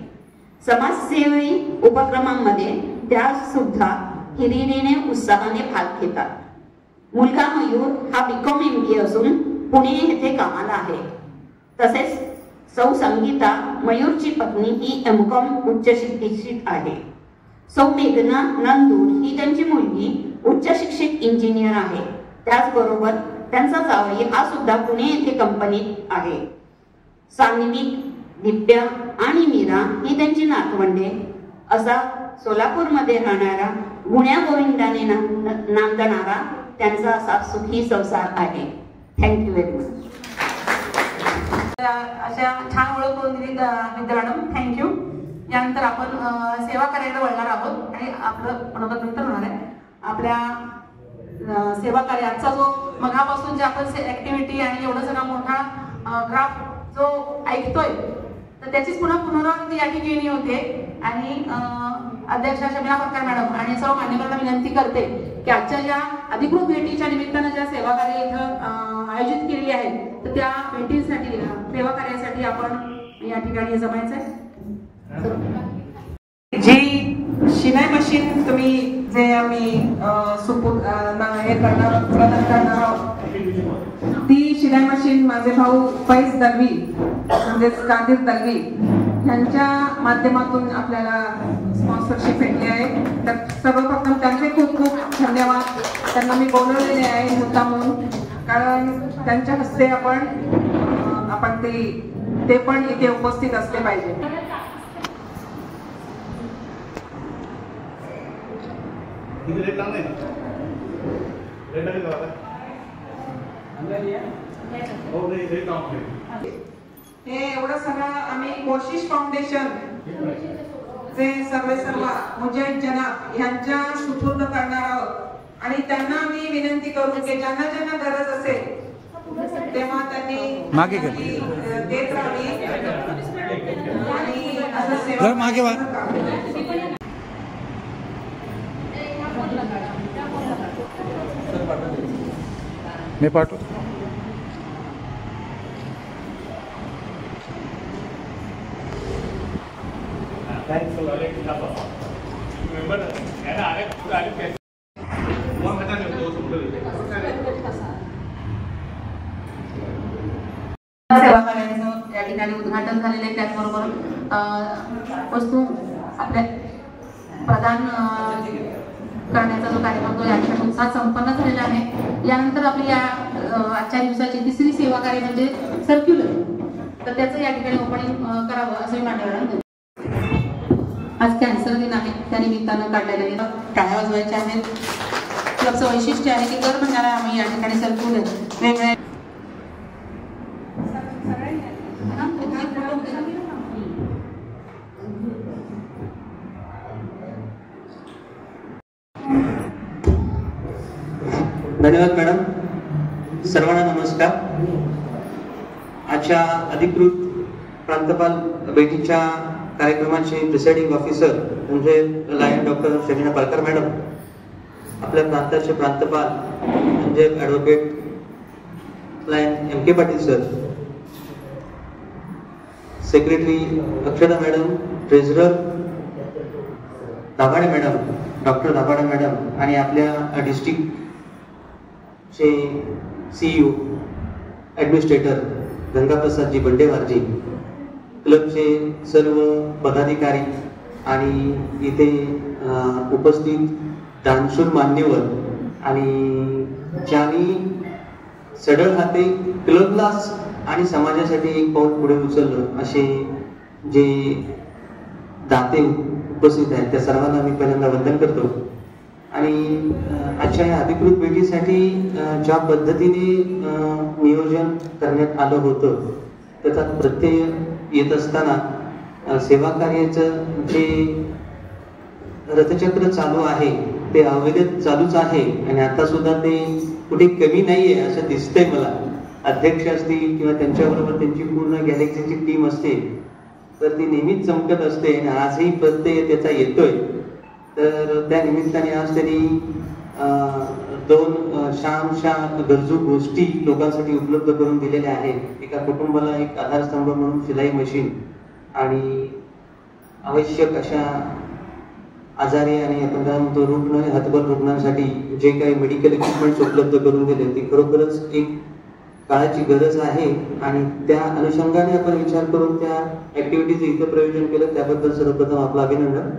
समाजसेवी उपक्रमांमध्ये त्या सुद्धा हिरिरीने उत्साहाने भाग घेतात. मुलगा मयूर हा BCom MBA असून पुणे येथे कामाला आहे. तसेच सौ संगीता मयूरची पत्नी ही MCom उच्च शिक्षित आहे. सौ मेघना नंदूर ही त्यांची मुलगी उच्च शिक्षित इंजिनियर आहे. त्याचबरोबर त्यांचा जावई हा सुद्धा पुणे येथे कंपनीत आहे. सान्विक, दिप्या आणि मीरा ही त्यांची नातवंडे. असा सोलापूरमध्ये राहणारा गुण्या गोविंदाने नांदणारा त्यांचा असा सुखी संसार आहे. Thank you very much. अशा छान ओळख करून दिली विद्या मॅडम, थँक्यू. यानंतर आपण सेवा कार्याकडे वळणार आहोत आणि आपलं मनोगत नंतर होणार आहे. आपल्या सेवा कार्य आजचा जो मगापासून जे आपण ऍक्टिव्हिटी आणि एवढा सगळा मोठा ग्राफ जो ऐकतोय तर त्याचीच पुन्हा पुनरावृत्ती या ठिकाणी होते. आणि अध्यक्षा शमिला फरकार मॅडम आणि सर्व मान्यवरांना विनंती करते की आजच्या ज्या अधिकृत भेटीच्या निमित्तानं ज्या सेवा कार्य इथं आयोजित केलेली आहेत तर त्या भेटीसाठी सेवा कार्यासाठी आपण या ठिकाणी जमायचंय. जी शिलाई मशीन तुम्ही जे आम्ही हे करणार प्रदान करणार आहोत ती शिलाई मशीन माझे भाऊ फैज दलवी म्हणजेच कादिर दलवी यांच्या माध्यमातून आपल्याला स्पॉन्सरशिप भेटली आहे. तर सर्वप्रथम त्यांचे खूप खूप धन्यवाद. त्यांना मी बोलवलेले आहे मुद्दा म्हणून, कारण त्यांच्या हस्ते आपण ते पण इथे उपस्थित असले पाहिजे. हे एवढं सगळं आम्ही कोशिश फाउंडेशन जे सर्व मुजाहिद जनाब यांच्या सुपूर्द करणार आहोत आणि त्यांना मी विनंती करू की ज्यांना ज्यांना गरज असेल तेव्हा त्यांनी देत राहावी आणि असं सेवा मी पाठवतो. Thanks for letting me know. Remember, I had सेवा कार्याचं या ठिकाणी उद्घाटन झालेलं आहे. त्याचबरोबर वस्तू आपल्या प्रदान करण्याचा जो कार्यक्रम तो या ठिकाणी उत्साहात संपन्न झालेला आहे. यानंतर आपली या आजच्या दिवसाची तिसरी सेवा कार्य म्हणजे सर्क्युलर, तर त्याचं या ठिकाणी ओपनिंग करावं असं मी मान्यवरांना. आज कॅन्सर दिन आहे, त्या निमित्तानं काढलेले टाळ्या वाजवायच्या आहेत. क्लबचं वैशिष्ट्य आहे की दर महिन्याला आम्ही या ठिकाणी सर्क्युलर वेगवेगळ्या धन्यवाद मॅडम. सर्वांना नमस्कार. आजच्या अधिकृत प्रांतपाल भेटीच्या कार्यक्रमाचे प्रिसाइडिंग ऑफिसर म्हणजे lion doctor Shamina Palkar madam, आपल्या प्रांताचे प्रांतपाल म्हणजे advocate lion M K Patil sir, secretary Akshara madam, treasurer Dabhade madam, doctor Dabhade madam आणि आपल्या डिस्ट्रिक्टचे CEO ॲडमिनिस्ट्रेटर गंगाप्रसादजी बंडेवारजी, क्लबचे सर्व पदाधिकारी आणि इथे उपस्थित दानशूर मान्यवर आणि ज्यांनी सडळ हाते क्लबलाच आणि समाजासाठी एक पाऊल पुढे उचललं असे जे दाते उपस्थित आहेत त्या सर्वांना मी पहिल्यांदा वंदन करतो. आणि आजच्या या अधिकृत भेटीसाठी ज्या पद्धतीने नियोजन करण्यात आलं होतं त्याचा प्रत्यय येत असताना सेवा कार्याचं जे रथचक्र चालू आहे ते अविरत चालूच आहे आणि आता सुद्धा ते कुठे कमी नाहीये असं दिसतंय मला. अध्यक्ष असतील किंवा त्यांच्याबरोबर त्यांची पूर्ण गॅलेक्सीची टीम असते तर ती नेहमीच चमकत असते आणि आजही प्रत्यय त्याचा येतोय. तर त्या निमित्ताने आज त्यांनी 2 छानशा गरजू गोष्टी लोकांसाठी उपलब्ध करून दिलेल्या आहेत. एका कुटुंबाला एक आधारस्तंभ म्हणून शिलाई मशीन आणि आवश्यक अशा आजारी आणि आपण काय म्हणतो रुग्ण हतबल रुग्णांसाठी जे काही मेडिकल इक्विपमेंट्स उपलब्ध करून दिले ते खरोखरच एक काळाची गरज आहे आणि त्या अनुषंगाने आपण विचार करून त्या ऍक्टिव्हिटीज इथं प्रयोजन केलं त्याबद्दल सर्वप्रथम आपलं अभिनंदन.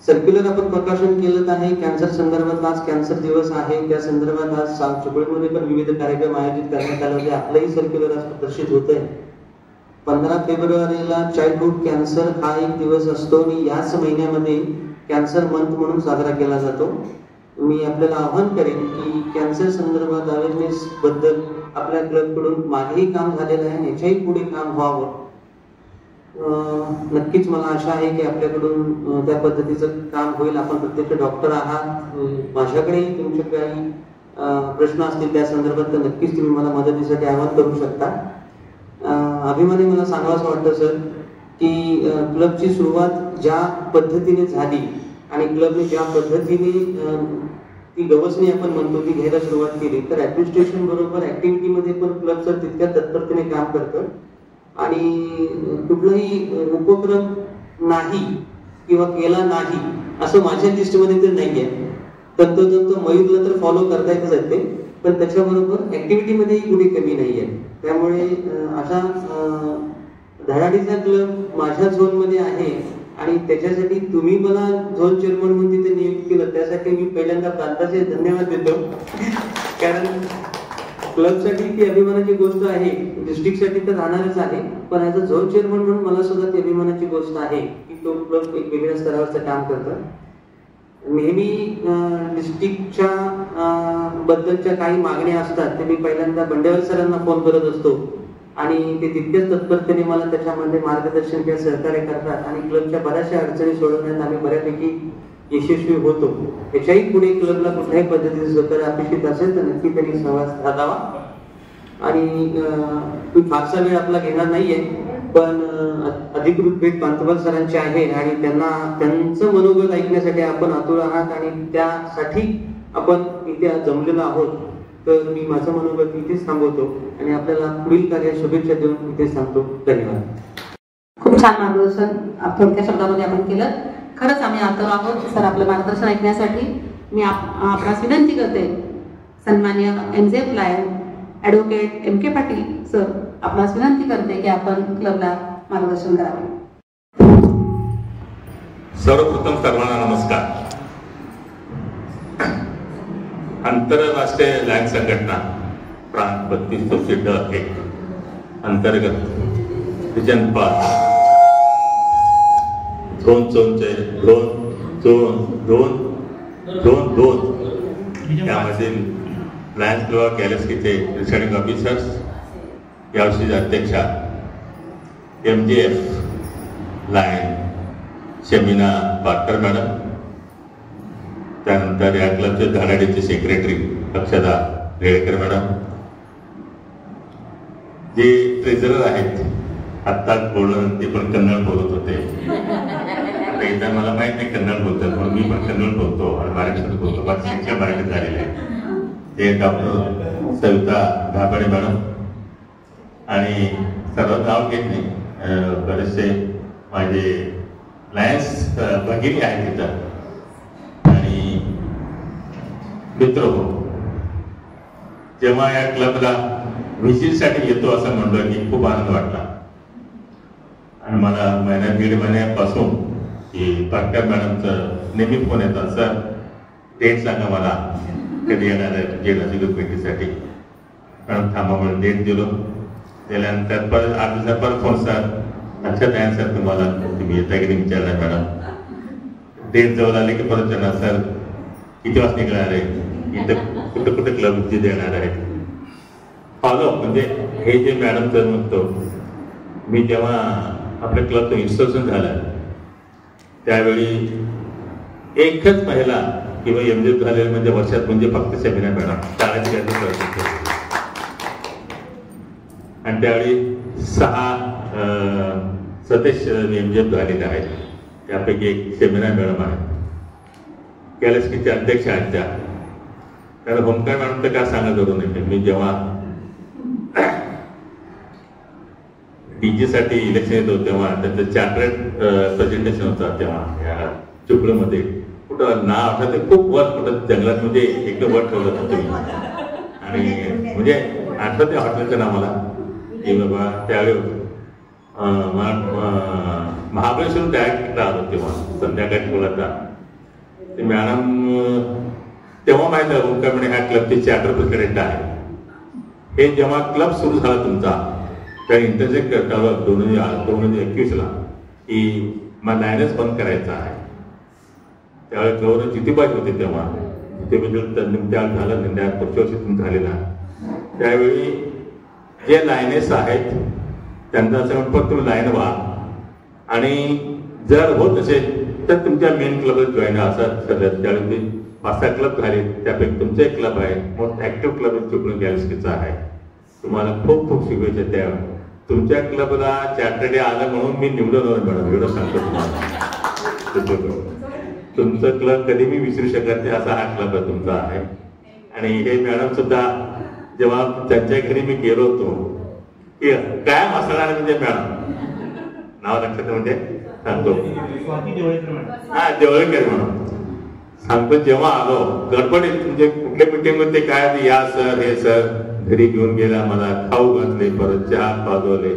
सर्क्युलर आपण प्रकाशन केलं आहे कॅन्सर संदर्भात. आज कॅन्सर दिवस आहे, त्या संदर्भात आज चिपळूणमध्ये पण विविध कार्यक्रम आयोजित करण्यात आले होते. आपलंही सर्क्युलर आज प्रदर्शित होत आहे. 15 फेब्रुवारीला चाइल्डहुड कॅन्सर हा एक दिवस असतो आणि याच महिन्यामध्ये कॅन्सर मंथ म्हणून साजरा केला जातो. मी आपल्याला आवाहन करेन की कॅन्सर संदर्भात अवेअरनेस बद्दल आपल्या क्लबकडून मागेही काम झालेलं आहे, याच्याही पुढे काम व्हावं. नक्कीच मला आशा आहे की आपल्याकडून त्या पद्धतीचं काम होईल. आपण प्रत्यक्ष डॉक्टर आहात, माझ्याकडेही तुमचे काही प्रश्न असतील त्या संदर्भात तर नक्कीच तुम्ही मला मदतीसाठी आवाहन करू शकता. अभिमानी मला सांगावंसं वाटतं सर की क्लबची सुरुवात ज्या पद्धतीने झाली आणि क्लबने ज्या पद्धतीने ती गवसणी आपण म्हणतो ती घ्यायला सुरुवात केली तर ऍडमिनिस्ट्रेशन बरोबर ऍक्टिव्हिटीमध्ये पण क्लब सर तितक्या तत्परतेने काम करतं आणि कुठलाही उपक्रम नाही किंवा केला नाही असं माझ्या लिस्टमध्ये तर नाहीये. तंतोतंत मयूरला तर फॉलो करता येतच येते, पण त्याच्याबरोबर ऍक्टिव्हिटीमध्येही कुठे कमी नाहीये. त्यामुळे अशा धडाडीचा क्लब माझ्या झोनमध्ये आहे आणि त्याच्यासाठी तुम्ही मला झोन चेअरमन म्हणून तिथे नियुक्त केलं, त्यासाठी मी पहिल्यांदा प्रांताचे धन्यवाद देतो. कारण क्लबसाठी ती अभिमानाची गोष्ट आहे, डिस्ट्रिक्टसाठी तर राहणारच आहे, पण ऍज अ झोन चेअरमन म्हणून मला सुद्धा ती अभिमानाची गोष्ट आहे की तो क्लब एक वेगळ्या स्तरावरचं काम करतं. नेहमी डिस्ट्रिक्टच्या बद्दलच्या काही मागण्या असतात ते मी पहिल्यांदा बंडेवाल सरांना फोन करत असतो आणि ते तितकेच तत्परतेने मला त्याच्यामध्ये मार्गदर्शन किंवा सहकार्य करतात आणि क्लबच्या बऱ्याचशा अडचणी सोडवण्यात आम्ही बऱ्यापैकी यशस्वी होतो. याच्याही पुढे क्लबला कुठल्याही पद्धतीचे सहकार्य अपेक्षित असेल तर नक्की त्यांनी संवाद साधावा. आणि फारसा वेळ आपला घेणार नाहीये, पण अधिकृत भेट पंतप्रधान सरांची आहे आणि त्यांचं मनोगत ऐकण्यासाठी आपण आतुर आहात आणि त्यासाठी आपण इथे जमलेलो आहोत. तर मी माझं मनोगत इथेच थांबवतो आणि आपल्याला पुढील कार्य शुभेच्छा देऊन इथे सांगतो. धन्यवाद. खूप छान मार्गदर्शन थोडक्या शब्दामध्ये आपण केलं. खरंच आम्ही आतुर आहोत सर आपलं मार्गदर्शन ऐकण्यासाठी. मी आपणास विनंती करते, सन्मान्य MJF lion advocate MK Patil sir आपणास विनंती करते की आपण क्लबला मार्गदर्शन करावे. सर्वप्रथम सर्वांना नमस्कार. आंतरराष्ट्रीय लायन्स संघटना प्रांत 3201 अंतर्गत रिजन 5 झोनचे झोन 2 यामधील लायन्स क्लब गॅलेक्सीचे प्रिसाइडिंग ऑफिसर्स, यावर्षीचे अध्यक्षा MJF लायन शमिना पाटकर मॅडम, त्यानंतर या क्लबचे धडाडीचे सेक्रेटरी अक्षदा रेळकर मॅडम, जे ट्रेझरर आहेत, आत्ताच बोलणं ते पण कन्नड बोलत होते. एकदा मला माहित नाही कन्नड बोलतात म्हणून मी पण कन्नड बोलतो आणि मराठीत बोलतो, बाकी मराठीत झालेले आहे. ते डॉक्टर सविता घाबडे मॅडम आणि सर्व नाव घेत नाही, बरेचसे माझे लायन्स भगिनी आहेत तिथं आणि मित्र हो. जेव्हा या क्लबला व्हिजिटसाठी येतो असं म्हणलं की खूप आनंद वाटला आणि मला दीड महिन्यापासून की पाटकर मॅडमचं नेहमी फोन येतात, सर डेट सांगा मला कधी येणार आहे जेलाची भेटीसाठी. मॅडम थांबा म्हणून डेट दिलो. त्यानंतर परत 8 दिवसात परत फोन, सर लक्षात आहे सर तुम्हाला, तुम्ही येता की नाही विचारणार मॅडम. डेट जवळ आले की परत येणार, सर किती वाजता निघणार आहे, इथं कुठं कुठं क्लब देणार आहे. फॉलो म्हणजे हे जे मॅडमचं म्हणतो, मी जेव्हा आपल्या क्लबचं इन्स्टॉलेशन झालं त्यावेळी एकच महिला किंवा MJF झालेलं म्हणजे वर्षात म्हणजे फक्त शमिना मॅडम शाळेची आणि त्यावेळी 6 सदस्य MJF झालेले आहेत. त्यापैकी एक शमिना मॅडम आहे, गॅलेक्सीचे अध्यक्ष आहेत त्या. कारण होमकर मॅडम तर काय सांगत होतो नाही. मी जेव्हा DG साठी इलेक्शन येत होतं तेव्हा त्याचं चार्टर्ड प्रेझेंटेशन होतं तेव्हा या चिपळूणमध्ये. कुठं नाव आठवतं खूप वर कुठं जंगलात म्हणजे एकदम वर ठेवलं होतं तुम्ही आणि म्हणजे आठवते हॉटेलचं नाव मला की बाबा त्यावेळी महाबळेश्वर डायरेक्ट आलो तेव्हा संध्याकाळी बोलता ते मॅडम तेव्हा माहिती आहे होमकर ह्या क्लबचे चार्टर प्रेसिडेंट आहे. हे जेव्हा क्लब सुरू झाला तुमचा त्या इंटरजेक्ट करता 2021ला की मला लायनच बंद करायचा आहे. त्यावेळी गव्हर्नर जितीबाई होते तेव्हा त्यावेळी झालं निर्णय पक्षवर्षी झालेला. त्यावेळी जे लायनेस आहेत त्यांना असं म्हणतो तुम्ही लाईन व्हा आणि जर होत असेल तर तुमच्या मेन क्लबला जॉईन असं ठरलं. त्यावेळी 5-6 क्लब झाले, त्यापैकी तुमचा एक क्लब आहे मोस्ट ऍक्टिव्ह क्लब चिपळूण गॅलेक्सीचा आहे. तुम्हाला खूप खूप शुभेच्छा. त्या तुमच्या क्लबला सॅटर्डे आलं म्हणून मी निवडून मॅडम एवढं सांगतो तुम्हाला. तुमचं क्लब कधी मी विसरू शकत नाही असा हा क्लब तुमचा आहे. आणि हे मॅडम सुद्धा जेव्हा त्यांच्या घरी मी गेलो होतो की काय असणार म्हणजे मॅडम नाव लक्षात म्हणजे सांगतो. स्वाती देवळेकर मॅडम. हा, देवळेकर म्हणून सांगतो. जेव्हा आलो गडबडीत, म्हणजे कुठल्या मीटिंग मध्ये काय, या सर हे सर घरी घेऊन गेला, मला खाऊ घातले, परत चहा पाजवले,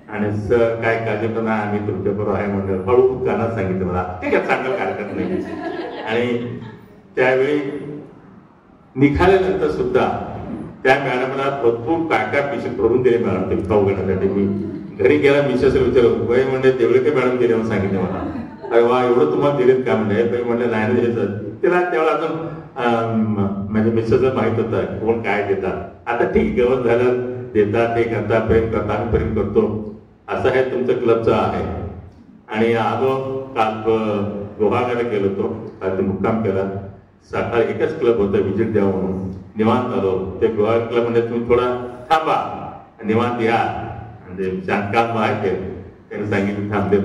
आणि सर काय काळजी पण आम्ही तुमच्या बरोबर आहे म्हणलं, हळू गाणं सांगितलं मला, ठीक आहे चांगलं कार्यक्रम नाही. आणि त्यावेळी निघाल्यानंतर सुद्धा त्या मॅडमला भरपूर काय काय पैसे भरून दिले मॅडम ते खाऊ घेण्यासाठी. मी घरी गेला मिसेसला विचारलं, बाई म्हणजे तेवढे काय मॅडम दिले म्हणून सांगितलं मला. अरे वा, एवढं तुम्हाला दिलेत का म्हणजे. बाई म्हणलं नाही दिलं. तिला त्यावेळेला अजून म्हणजे मिसेसला माहित होतं कोण काय देतात. आता ठीक गवत झालं, देतात, हे करता, प्रेम करता, आम्ही प्रेम करतो, असं आहे तुमचं क्लबचं आहे. आणि आलो काल गोहागाला गेलो होतो, काल ते मुक्काम केला. सकाळी एकच क्लब होतं विजिट द्यावं म्हणून, निवांत आलो. ते गोवा क्लब म्हणजे तुम्ही थोडा थांबा, निवांत या, म्हणजे शांतकाम आहे त्यांनी सांगितलं थांबले.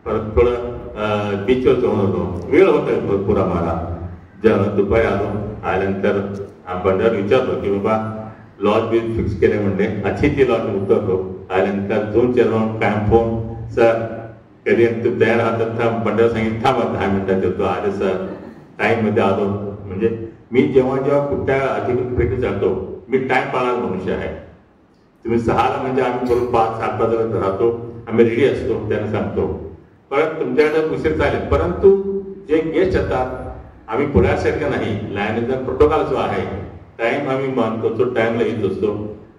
परत थोडं बीचवर जाऊन होतो, वेळ होता भरपूर आम्हाला. दुपारी आल्यानंतर बंडावर विचारतो की बाबा लॉज बिल फिक्स केले म्हणले, अतिथी लॉज उतरतो. आल्यानंतर 2 चरण कायम फोन, सर कधी तू तयार आहात. बंडावर सांगितलं थांबा 10 मिनिटात येतो. आले सर, टाइम मध्ये आलो. म्हणजे मी जेव्हा कुठल्या अधिकृत भेटी जातो, मी टाइम पाळणारा मनुष्य आहे. तुम्ही 6ला म्हणजे आम्ही करून 5-7 वाजता राहतो, आम्ही रेडी असतो, त्यांना सांगतो. परत तुमच्याकडे उशीर चालेल, परंतु जे गेस्ट येतात आम्ही पुण्यासारखं नाही, लाईनीचा प्रोटोकॉल जो आहे टाइम आम्ही मानतो, तो टाइमला येत असतो.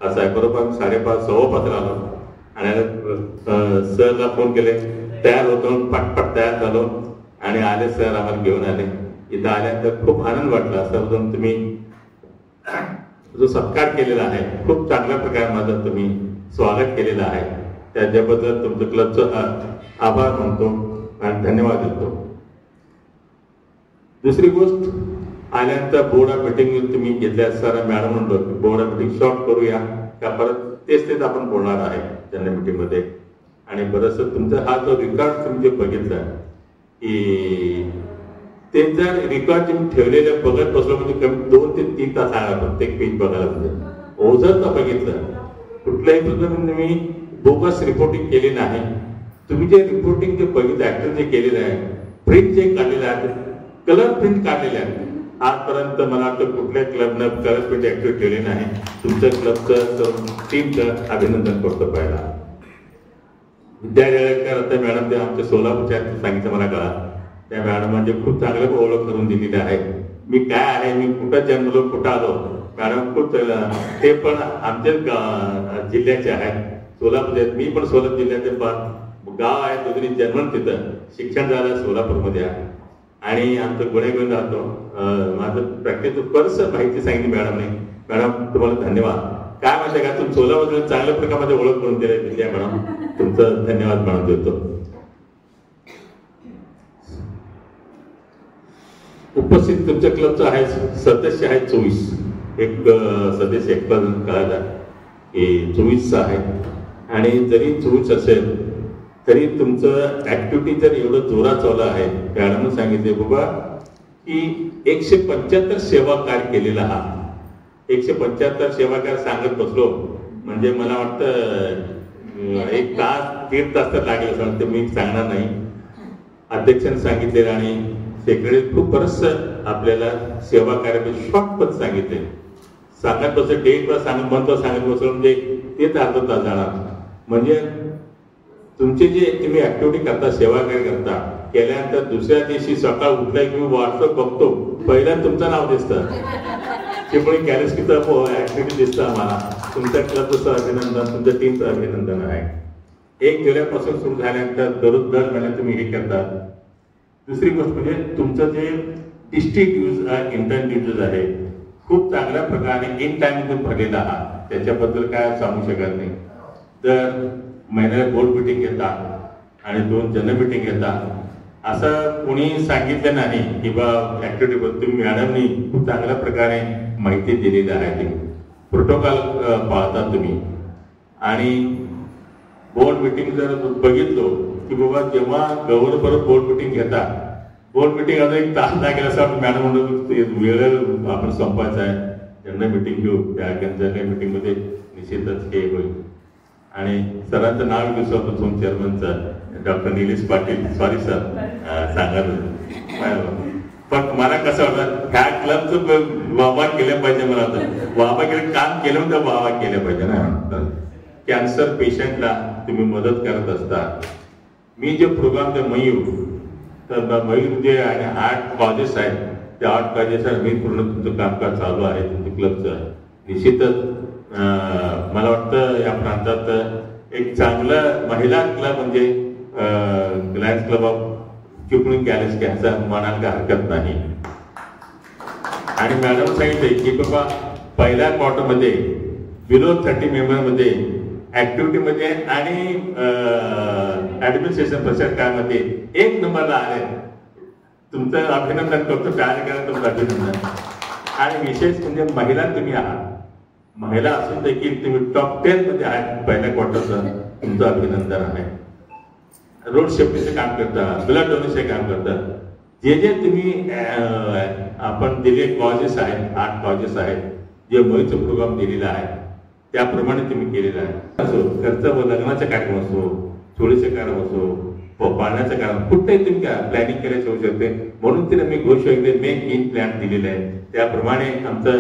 असं आहे. बरोबर आम्ही 5:30-5:15 आलो आणि सरला फोन केले, तयार होतो, पटपट तयार झालो आणि आले. सर आम्हाला घेऊन आले. इथं आल्यानंतर खूप आनंद वाटला. सर्वजण तुम्ही जो सत्कार केलेला आहे, खूप चांगल्या प्रकारे माझं तुम्ही स्वागत केलेलं आहे, त्याच्याबद्दल तुमचं क्लबचं आभार मानतो आणि धन्यवाद देतो. दुसरी गोष्ट, आल्यानंतर बोर्ड ऑफ मीटिंग तुम्ही घेतल्या सर मॅडम म्हणतो बोर्ड ऑफ मीटिंग शॉर्ट करूया का, परत तेच आपण बोलणार आहे जनरल मीटिंग मध्ये. आणि बरंच तुमचा हा जो रेकॉर्ड तुम्ही जे बघितला की ते जर रेकॉर्ड तुम्ही ठेवलेलं बघत बसलो म्हणजे कमी 2 ते 3 तास आहे प्रत्येक पेज बघायला. म्हणजे ओझर तर बघितलं, कुठल्याही प्रकारे तुम्ही बोगस रिपोर्टिंग केली नाही. तुम्ही जे रिपोर्टिंग जे बघितलं, ऍक्टर जे केलेलं आहे, प्रिंट जे काढलेलं आहे, कलर प्रिंट काढलेले आहे. आजपर्यंत मला वाटतं कुठल्या क्लबनं कलर प्रिंट ऍक्टिव्ह केले नाही. तुमच्या क्लबचं टीमचं अभिनंदन करतो. पहिला विद्या जळकर आता मॅडम ते आमच्या सोलापूरच्या सांगितलं मला कळा, त्या मॅडम म्हणजे खूप चांगलं ओळख करून दिलेली आहे. मी काय आहे, मी कुठं जन्मलो, कुठं आलो, मॅडम खूप ते पण आमच्याच जिल्ह्याचे आहेत, सोलापूर. मी पण सोलापूर जिल्ह्याचे गाव आहे, दोघी जन्म तिथं, शिक्षण झालं सोलापूरमध्ये आहे आणि आमचं गुन्हेगार राहतो. माझं प्रॅक्टिस बरंच माहिती सांगितली मॅडमने. मॅडम तुम्हाला धन्यवाद. काय म्हणते का तुम्ही सोलापूर चांगल्या प्रकारे ओळख करून दिली विद्या मॅडम, तुमचं धन्यवाद मॅडम देतो. उपस्थित तुमच्या क्लबचं आहे सदस्य आहे 24, एक सदस्य एक कळायला की 24 आहे. आणि जरी 24 असेल तरी तुमचं ऍक्टिव्हिटी जर एवढं जोरात चालू आहे, मॅडमने सांगितले बाबा की 175 सेवा कार्य केलेला आहात. 175 सेवा कार्य सांगत बसलो म्हणजे मला वाटतं 1 तास 1.5 तास तर लागेल असं वाटतं. मी सांगणार नाही, अध्यक्षांनी सांगितले आणि सेक्रेटरी खूप बरंच आपल्याला सेवा कार्य शॉर्ट पण सांगितले. सांगत बसलं डेट वर सांगत म्हणतो सांगत बसलो म्हणजे तेच अर्धा तास जाणार. म्हणजे तुमचे जे तुम्ही ऍक्टिव्हिटी करता, सेवा कार्य करता, केल्यानंतर दुसऱ्या दिवशी सकाळ उठला की मी व्हॉट्सअप बघतो, पहिल्या तुमचं नाव दिसतं, चिपळी कॅलेस्कीचं ऍक्टिव्हिटी दिसतं आम्हाला. तुमच्या क्लबचं अभिनंदन, तुमच्या टीमचं अभिनंदन आहे. 1 जुलैपासून सुरू झाल्यानंतर दर महिन्यात तुम्ही हे करतात. दुसरी गोष्ट म्हणजे तुमचं जे डिस्ट्रिक्ट यूज इंटर्न यूज आहे खूप चांगल्या प्रकारे इन टाइम तुम्ही भरलेला आहात, त्याच्याबद्दल काय सांगू शकत नाही. तर महिन्याला बोर्ड मिटिंग घेतात आणि 2 जनरल मिटिंग घेतात, असं कोणी सांगितलं नाही की बा ऍक्टिव्हिटी. तुम्ही मॅडमनी खूप चांगल्या प्रकारे माहिती दिलेली आहे, प्रोटोकॉल पाळतात तुम्ही. आणि बोर्ड मिटिंग जर बघितलो की बाबा जेव्हा गव्हर्नर बरोबर बोर्ड मिटिंग घेतात, बोर्ड मिटिंग आता 1 तास नाही गेला असं मॅडम म्हणतो वेळ आपण संपायचा आहे, जनरल मिटिंग घेऊ. त्या जनरल मिटिंगमध्ये निश्चितच हे होईल. आणि सरांचं नाव विसरतो तुम चेअरमनचं doctor Nilesh Patil, sorry sir सांगायला. पण मला कसं वाटतं ह्या क्लबचं वाहवा केलं पाहिजे. मला वाटतं वाहवा केलं, काम केलं तर वाहवा केलं पाहिजे ना. कॅन्सर पेशंटला तुम्ही मदत करत असता. मी जे प्रोग्राम ते मयूर, तर मयूर जे आहे 8 कॉजेस आहेत, त्या 8 कॉजेस मी पूर्ण तुमचं कामकाज चालू आहे तुमच्या क्लबचं. निश्चितच मला वाटतं या प्रांतात एक चांगलं महिला क्लब म्हणजे लायन्स क्लब ऑफ चिपळूण गॅलेस घ्यायचा म्हणायला हरकत नाही. आणि मॅडम सांगितले की बाबा पहिल्या क्वार्टरमध्ये बिलो 30 मेंबरमध्ये ऍक्टिव्हिटीमध्ये आणि ऍडमिनिस्ट्रेशन प्रचार काळामध्ये 1 नंबरला आले. तुमचं अभिनंदन करतो, कार्यक्रम तुमचं अभिनंदन. आणि विशेष म्हणजे महिला तुम्ही आहात. महिला असून देखील तुम्ही टॉप 10 मध्ये आहात. पहिल्या क्वार्टरचं तुमचं अभिनंदन आहे. रोड सेफ्टीचं काम करता, ब्लड डोनेशनचं काम करता. जे जे तुम्ही आपण दिले कॉजेस आहेत, 8 कॉजेस आहेत, जे मोहितचं प्रोग्राम दिलेला आहे त्याप्रमाणे तुम्ही केलेला आहे. असो खर्च लग्नाचा कार्यक्रम असो, चोळीचं कार्यक्रम असो, पाळण्याचं कार्यक्रम, कुठेही तुम्ही प्लॅनिंग करायचं होऊ शकते. म्हणून तिला मी घोषणा मेक इन प्लॅन दिलेलं आहे. त्याप्रमाणे आमचं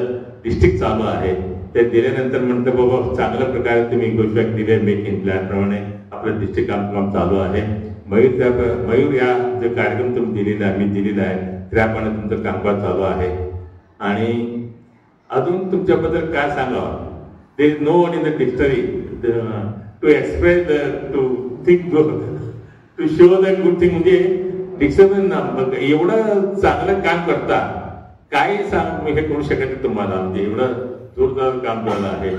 डिस्ट्रिक्ट चालू आहे. ते दिल्यानंतर म्हणतं बाबा चांगल्या प्रकारे तुम्ही घोषणा दिले मेक इन प्लॅन प्रमाणे आपलं डिस्ट्रिक्ट काम चालू आहे. मयूर या जे कार्यक्रम तुम्ही दिलेला आहे, मी दिलेला आहे, त्याप्रमाणे तुमचं कामकाज चालू आहे. आणि अजून तुमच्याबद्दल काय सांगावं. There is no one in the dictionary to express to think to show the good thing. म्हणजे डिक्शनरी एवढं चांगलं काम करता, काही सांग मी हे करू शकत नाही तुम्हाला. म्हणजे एवढं जोरदार काम चालू आहे,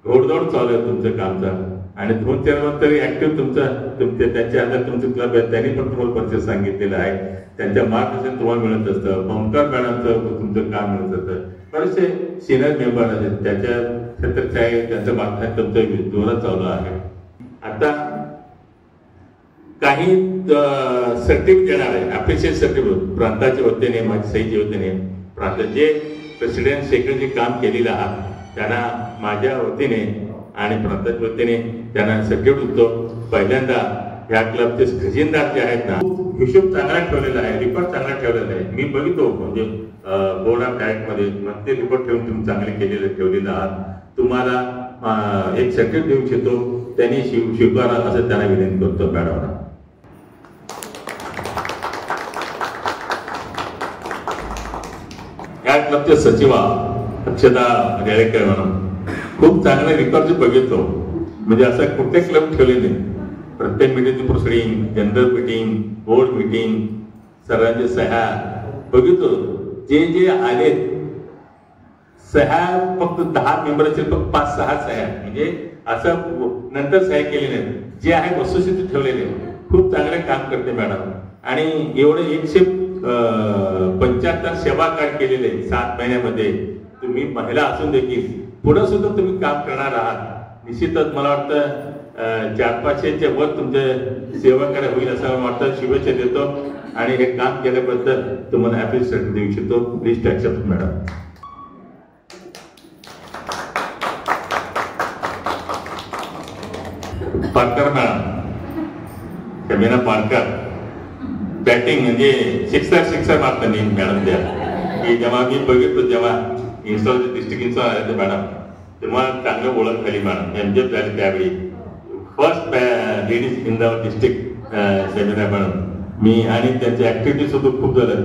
घोडदौड चालू आहे तुमचं कामचं. आणि 2-4 वर्ष तरी ऍक्टिव्ह तुमच्या त्यांच्या हातात तुमचं क्लब आहे, त्यांनी पण तुम्हाला परिचय सांगितलेलं आहे. त्यांच्या मार्गदर्शन तुम्हाला मिळत असतं. ओंकार मॅडमचं तुमचं काम मिळत असतं. बरेचसे सिनियर मेंबर आहेत, त्याच्या क्षेत्रात आहे, त्यांचं मार्गदर्शन तुमचं जोरात चालू आहे. आता काही सर्टिफिकेट देणार आहे, अप्रिशिएट सर्टिफिकेट प्रांताच्या वतीने, माझ्या सहीच्या वतीने. प्रांतात जे प्रेसिडेंट सेक्रेटरी काम केलेलं आहात त्यांना माझ्या वतीने आणि प्रांताच्या वतीने त्यांना सर्टिफिकेट देतो. पहिल्यांदा या क्लबचे खजिनदार जे आहेत ना, हिशोब चांगला ठेवलेला आहे, रिपोर्ट चांगला ठेवलेला आहे. मी बघितो म्हणजे बोर्ड ऑफ डायरेक्टमध्ये ते रिपोर्ट ठेवून तुम्ही चांगले ठेवलेलं आहात. तुम्हाला एक सर्टिफिकेट देऊ इच्छितो, त्यांनी स्वीकारा असं त्यांना विनंती करतो मॅडमना. या क्लबचे सचिवा अक्षता रेळेकर म्हणून खूप चांगल्या रिकॉर्ड बघितलो. म्हणजे असं कुठले क्लब ठेवले नाही. प्रत्येक मीटिंगची proceeding, general meeting, board meeting, सर्वांचे सह्या बघितलो. जे जे आले सह्या फक्त 10 मेंबर असेल, फक्त 5-6 सह्या, म्हणजे असं नंतर सह्या केले नाही. जे आहे वस्तुस्थिती ठेवलेले. खूप चांगले काम करते मॅडम. आणि एवढे 175 सेवा कार्ड केलेले 7 महिन्यामध्ये. तुम्ही महिला असून देखील पुढे सुद्धा तुम्ही काम करणार आहात. निश्चितच मला वाटतं 400-500च्या वर तुमचे सेवा कार्य होईल असं मला वाटतं. शुभेच्छा देतो आणि हे काम केल्याबद्दल तुम्हाला ऍप्रिशिएट देऊ इच्छितो. Please accept madam. Parkar madam, Shamina Parkar, batting म्हणजे सिक्सर मारता नाही मॅडम द्या. की जेव्हा मी बघितलो, जेव्हा इन्स्टॉल डिस्ट्रिक्ट इन्स्टॉल आले मॅडम, तेव्हा चांगलं ओळख झाली मॅडम. एमजेप झाली त्यावेळी. First ladies in the district Shamina madam. मी आणि त्यांच्या ऍक्टिव्हिटी सुद्धा खूप झालं.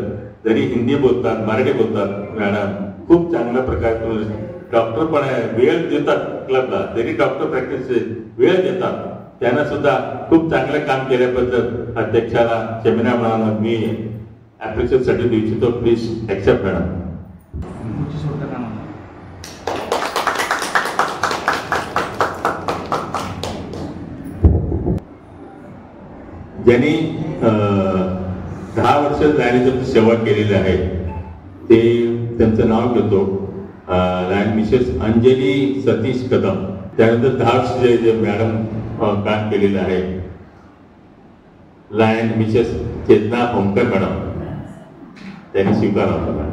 जरी हिंदी बोलतात, मराठी बोलतात मॅडम, खूप चांगल्या प्रकारे. डॉक्टर पण वेळ देतात क्लबला, जरी डॉक्टर प्रॅक्टिस वेळ देतात, त्यांना सुद्धा खूप चांगलं काम केल्याबद्दल अध्यक्षाला शमीना मॅडम मी ऍप्रिशिएट साठी देऊ इच्छितो. Please accept madam. ज्यांनी 10 वर्ष लायनीची सेवा केलेली आहे ते त्यांचं नाव घेतो. Lion Mrs Anjali Satish Kadam. त्यानंतर 10 वर्ष जे मॅडम काम केलेलं आहे lion Mrs Chetna Omkar madam, त्यांनी स्वीकारावं.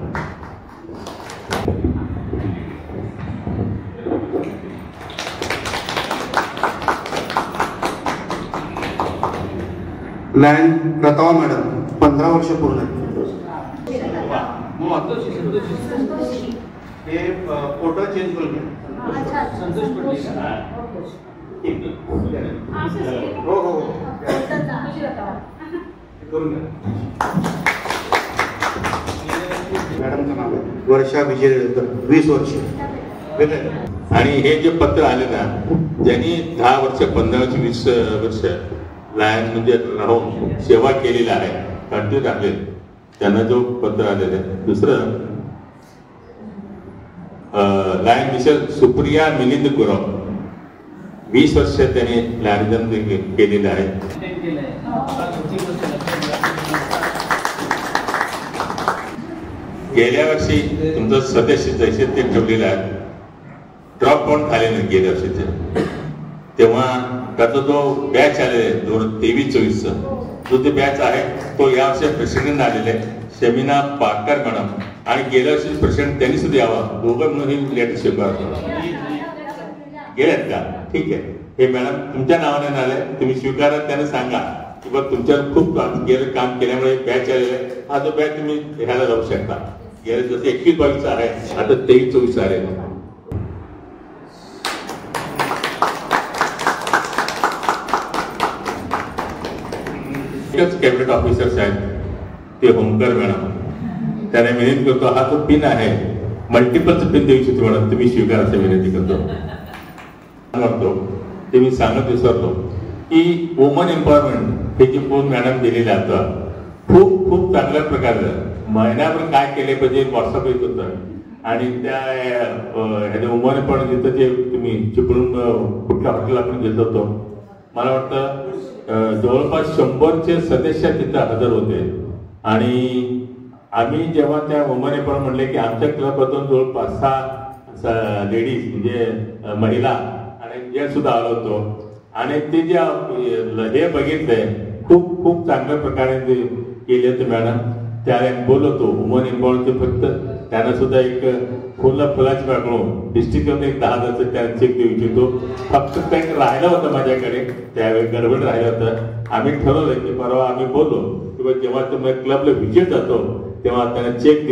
लायन रतावा मॅडम 15 वर्ष पूर्ण. हे फोटो चेंज करून घ्या. हो हो करून घ्या. मॅडमचं नाव आहे वर्षा विजय रेडकर 20 वर्ष. आणि हे जे पत्र आले ना, ज्यांनी 10 वर्ष 15 वर्ष 20 वर्ष लायन म्हणजे राहून सेवा केलेला आहे, कंटिन्यू राहिले, त्यांना जो पत्र आलेलं आहे. दुसरं लायन मिशन सुप्रिया मिलिंद गुरव 20 वर्ष त्यांनी लायनिझम केलेलं आहे. गेल्या वर्षी तुमचं सदस्य जैसे ते ठेवलेलं आहे, ड्रॉप आउट झाले नाही गेल्या वर्षीचे. तेव्हा त्याचा जो बॅच आलेला आहे 2023-24 जो ते बॅच आहे तो यावर्षी प्रेसिडेंट आलेले आहे शमिना पारकर मॅडम, आणि गेल्या वर्षी प्रेसिडेंट त्यांनी सुद्धा यावं, दोघं म्हणून ही लिडरशिप गेल्यात का? ठीक आहे. हे मॅडम तुमच्या नावाने आले, तुम्ही स्वीकारा, त्यांना सांगा की बघ तुमच्यावर खूप गेलं काम केल्यामुळे बॅच आलेला आहे, हा जो बॅच तुम्ही ह्याला राहू शकता. गेले जसं 21-22 आहे, आता 23-24 आहे. कॅबिनेट ऑफिसर्स आहेत ते होमकर मॅडम, त्यांना विनंती करतो, हा जो पिन आहे मल्टिपलच पिन देऊ शकतो मॅडम, तुम्ही स्वीकारायची विनंती करतो. ते मी सांगत विसरलो की वुमन एम्पॉवरमेंट हे जे फोन मॅडम दिलेले आता खूप खूप चांगल्या प्रकारे महिन्याभर काय केले पाहिजे व्हॉट्सअप येत होतं, आणि त्या वुमन एम्पॉवरमेंट तिथं जे तुम्ही चिपळूण कुठल्या हॉटेलला आपण घेत होतो, मला वाटतं जवळपास 100चे सदस्य तिथं हजर होते. आणि आम्ही जेव्हा त्या वुमन एम्पॉवरमेंट म्हणले की आमच्या क्लबमधून जवळपास 6 लेडीज म्हणजे महिला आणि जेंट्स सुद्धा आलो होतो, आणि ते जे हे बघितलंय खूप खूप चांगल्या प्रकारे ते केले होते मॅडम. त्याला बोलवतो वुमन एम्पॉवरमेंटचे, फक्त त्यांना सुद्धा एक फुलाची पाकळून डिस्ट्रिक्टमध्ये एक 10,000 त्यांना चेक देऊ इच्छितो. फक्त काही राहिलं होतं माझ्याकडे, त्यावेळी गडबड राहिलं होतं. आम्ही ठरवलं की परवा आम्ही बोललो की जेव्हा तुम्ही क्लबला व्हिजिट जातो तेव्हा त्यांना चेक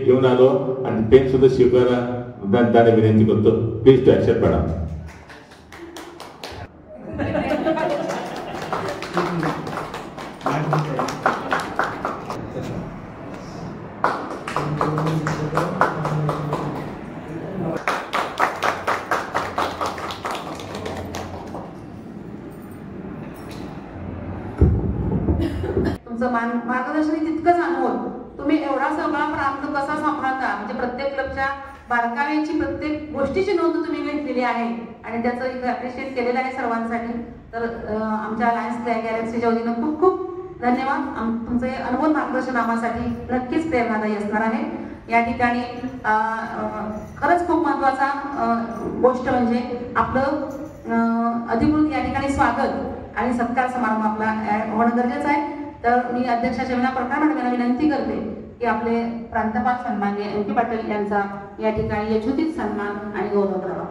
घेऊन आलो, आणि पेन सुद्धा स्वीकारा त्यांना विनंती करतो. Please to accept madam. तुमचं मार्गदर्शन तितकंच अनमोल. तुम्ही एवढा सगळा प्रांत कसा सांभाळता, म्हणजे प्रत्येक क्लबच्या बारकाव्याची प्रत्येक गोष्टीची नोंद तुम्ही घेतलेली आहे, आणि त्याचं एक अप्रिशिएट केलेलं आहे सर्वांसाठी. तर आमच्या लायन्स गॅलेक्सीच्या वतीनं खूप खूप धन्यवाद. तुमचं हे अनमोल मार्गदर्शन आम्हासाठी नक्कीच प्रेरणादायी असणार आहे. या ठिकाणी खरंच खूप महत्त्वाचा गोष्ट म्हणजे आपलं अधिकृत या ठिकाणी स्वागत आणि सत्कार समारंभ आपला होणं गरजेचं आहे. तर मी अध्यक्षा शमिना पारकर मॅडम यांना विनंती करते की आपले प्रांतपाल सन्माननीय एम.के. पाटील यांचा या ठिकाणी यथोचित सन्मान आणि गौरव करावा.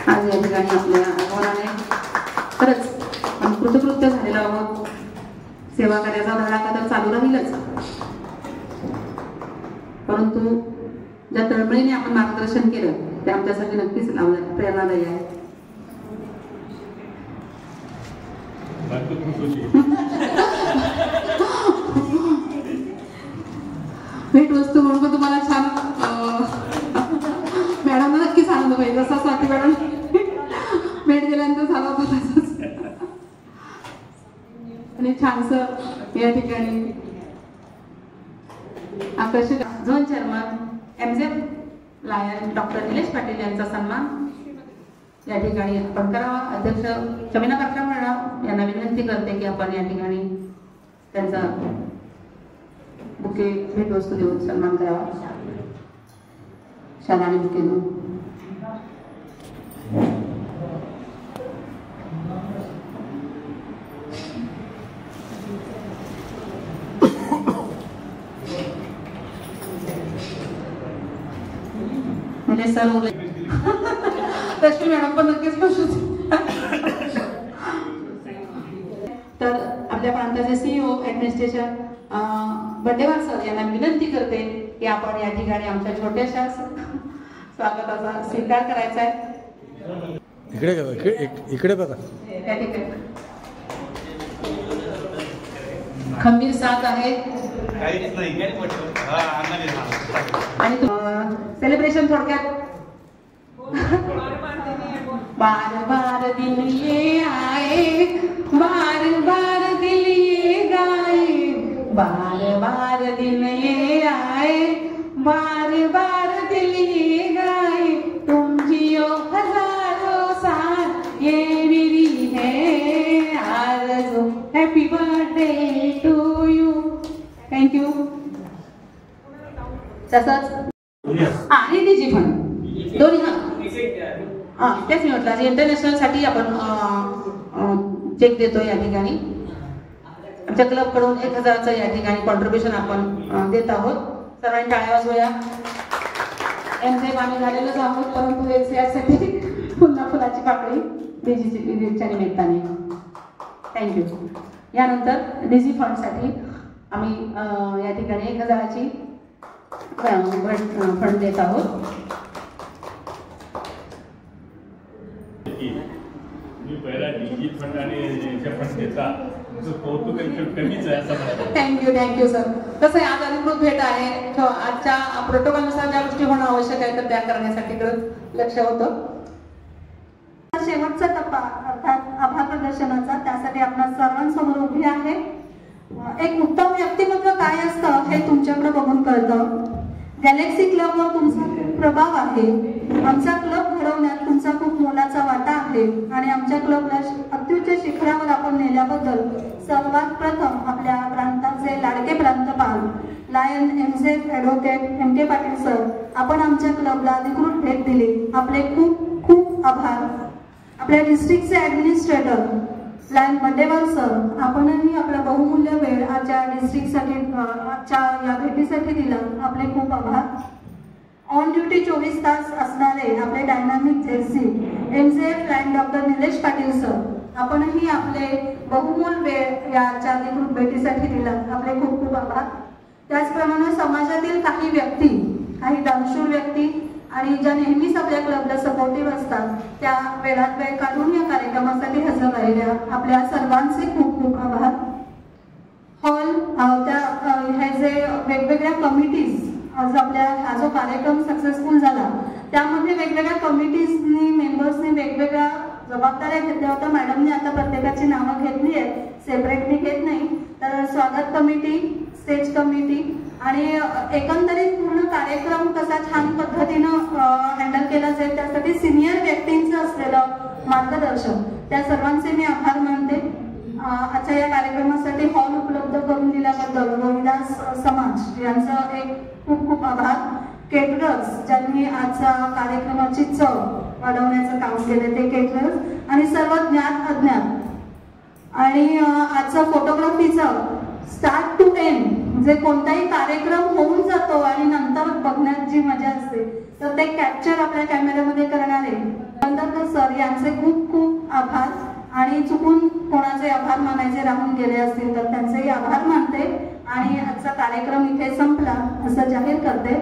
आज या ठिकाणी आपल्या आगमनाने खरंच कृतकृत्य झालेलं आहोत. सेवा कार्याचा धडाका तर चालू राहीलच, परंतु ज्या तळमळीने आपण मार्गदर्शन केलं ते आमच्यासाठी नक्कीच प्रेरणादायी आहे. भेट वस्तू म्हणून तुम्हाला छान मॅडम नक्कीच आनंद पाहिजे, जसा स्वाती मॅडम भेट दिल्यानंतर झाला होता तसंच. आणि छानस या ठिकाणी आकर्षक zone chairman MZ lion doctor Nilesh Patil यांचा सन्मान या ठिकाणी आपण करावा. अध्यक्ष शमिना पारकर मॅडम यांना विनंती करते की आपण या ठिकाणी त्यांचा बुके भेटवस्तू देऊन सन्मान करावा. शालाने बुके देऊन सर रश्मी मॅडम पण नक्कीच खुश होती. तर आपल्या प्रांताचे CEO ऍडमिनिस्ट्रेशन बंडेवार सर यांना विनंती करते की आपण या ठिकाणी आमच्या छोट्याशा स्वागताचा स्वीकार करायचा आहे. इकडे बघा. त्या ठिकाणी खंबीर साथ आहे आणि सेलिब्रेशन थोडक्यात बार बार दिन ये आए, बार बार दिल ये गाए, बार बार दिन ये आए, बार बार दिल ये गाए, तुम जियो हजारों साल ये मेरी है आरज़ू. Happy birthday to you. Thank you. तसंच आणि डीजी फंड दोन्ही तेच मी म्हटलं इंटरनॅशनल साठी आपण चेक देतो या ठिकाणी. आमच्या क्लब कडून 1000चं या ठिकाणी कॉन्ट्रीब्युशन आपण देत आहोत. सर्वांनी टाळ्या वाजवूया. एमजेम आम्ही झालेलोच आहोत, परंतु यासाठी पुन्हा फुलाची पाकळी डीजीच्या निमित्ताने. थँक्यू. यानंतर डीजी फंडसाठी आम्ही या ठिकाणी 1000ची फंड देत आहोत. मी पहिला डीजी फंड आणि फंड देता कौतुक कमीच आहे असं. Thank you sir. कसं आहे, आज अधिकृत भेट आहे. आजच्या प्रोटोकॉलनुसार ज्या गोष्टी होणं आवश्यक आहे तर त्या करण्यासाठी लक्ष होतं. शेवटचा टप्पा अर्थात आभार प्रदर्शनाचा, त्यासाठी आपण सर्वांसमोर उभी आहे. एक उत्तम व्यक्तिमत्व काय असतं हे तुमच्याकडे बघून कळतं. गॅलेक्सी क्लबवर तुमचा प्रभाव आहे. आमचा क्लब घडवण्यात तुमचा खूप मोलाचा वाटा आहे आणि आमच्या क्लबला अत्युच्च शिखरावर आपण नेल्याबद्दल सर्वात प्रथम आपल्या प्रांताचे लाडके प्रांतपाल lion MJF advocate MK Patil sir, आपण आमच्या क्लबला अधिकृत भेट दिली. आपले खूप खूप आभार. आपल्या डिस्ट्रिक्टचे ॲडमिनिस्ट्रेटर लायन बंडेवार सर, आपणही आपला बहुमूल्य वेळ आजच्या डिस्ट्रिक्टसाठी आजच्या या भेटीसाठी दिला. आपले खूप आभार. ऑन ड्युटी 24 तास असणारे आपले dynamic ZC MJF lion doctor Nilesh Patil sir, आपणही आपले बहुमूल वेळ या आजच्या अधिकृत भेटीसाठी दिला. आपले खूप खूप आभार. त्याचप्रमाणे समाजातील काही व्यक्ती, काही दानशूर व्यक्ती आणि ज्या नेहमीच आपल्या क्लबला सपोर्टिव्ह असतात, त्या वेळात वेळ काढून या कार्यक्रमासाठी हजर राहिल्या आपल्या सर्वांचे खूप खूप आभार. हॉल हे जे वेगवेगळ्या कमिटीज आज आपल्या हा जो कार्यक्रम सक्सेसफुल झाला त्यामध्ये वेगवेगळ्या कमिटीजनी मेंबर्सनी वेगवेगळ्या जबाबदाऱ्या घेतल्या होत्या. मॅडमने आता प्रत्येकाची नावं घेतली आहेत, सेपरेटली घेत नाही. तर स्वागत कमिटी, स्टेज कमिटी आणि एकंदरीत पूर्ण कार्यक्रम कसा छान पद्धतीनं हँडल केला जाईल त्यासाठी सिनियर व्यक्तींचं असलेलं मार्गदर्शन, त्या सर्वांचे मी आभार मानते. आजच्या या कार्यक्रमासाठी हॉल उपलब्ध करून दिल्याबद्दल रविदास समाज यांचं एक खूप खूप आभार. केटरर्स ज्यांनी आजच्या कार्यक्रमाची चव वाढवण्याचं काम केलं ते केटरर्स आणि सर्व ज्ञात अज्ञात आणि आजचं फोटोग्राफीचं स्टार्ट टू एंड जे कोणताही कार्यक्रम होऊन जातो आणि नंतर बघण्यात जी मजा असते तर ते कॅप्चर आपल्या कॅमेऱ्यामध्ये करणारे बंदरकर सर यांचे खूप खूप आभार. आणि चुकून कोणाचे आभार मानायचे राहून गेले असतील तर त्यांचेही आभार मानते आणि आजचा कार्यक्रम इथे संपला असं जाहीर करते.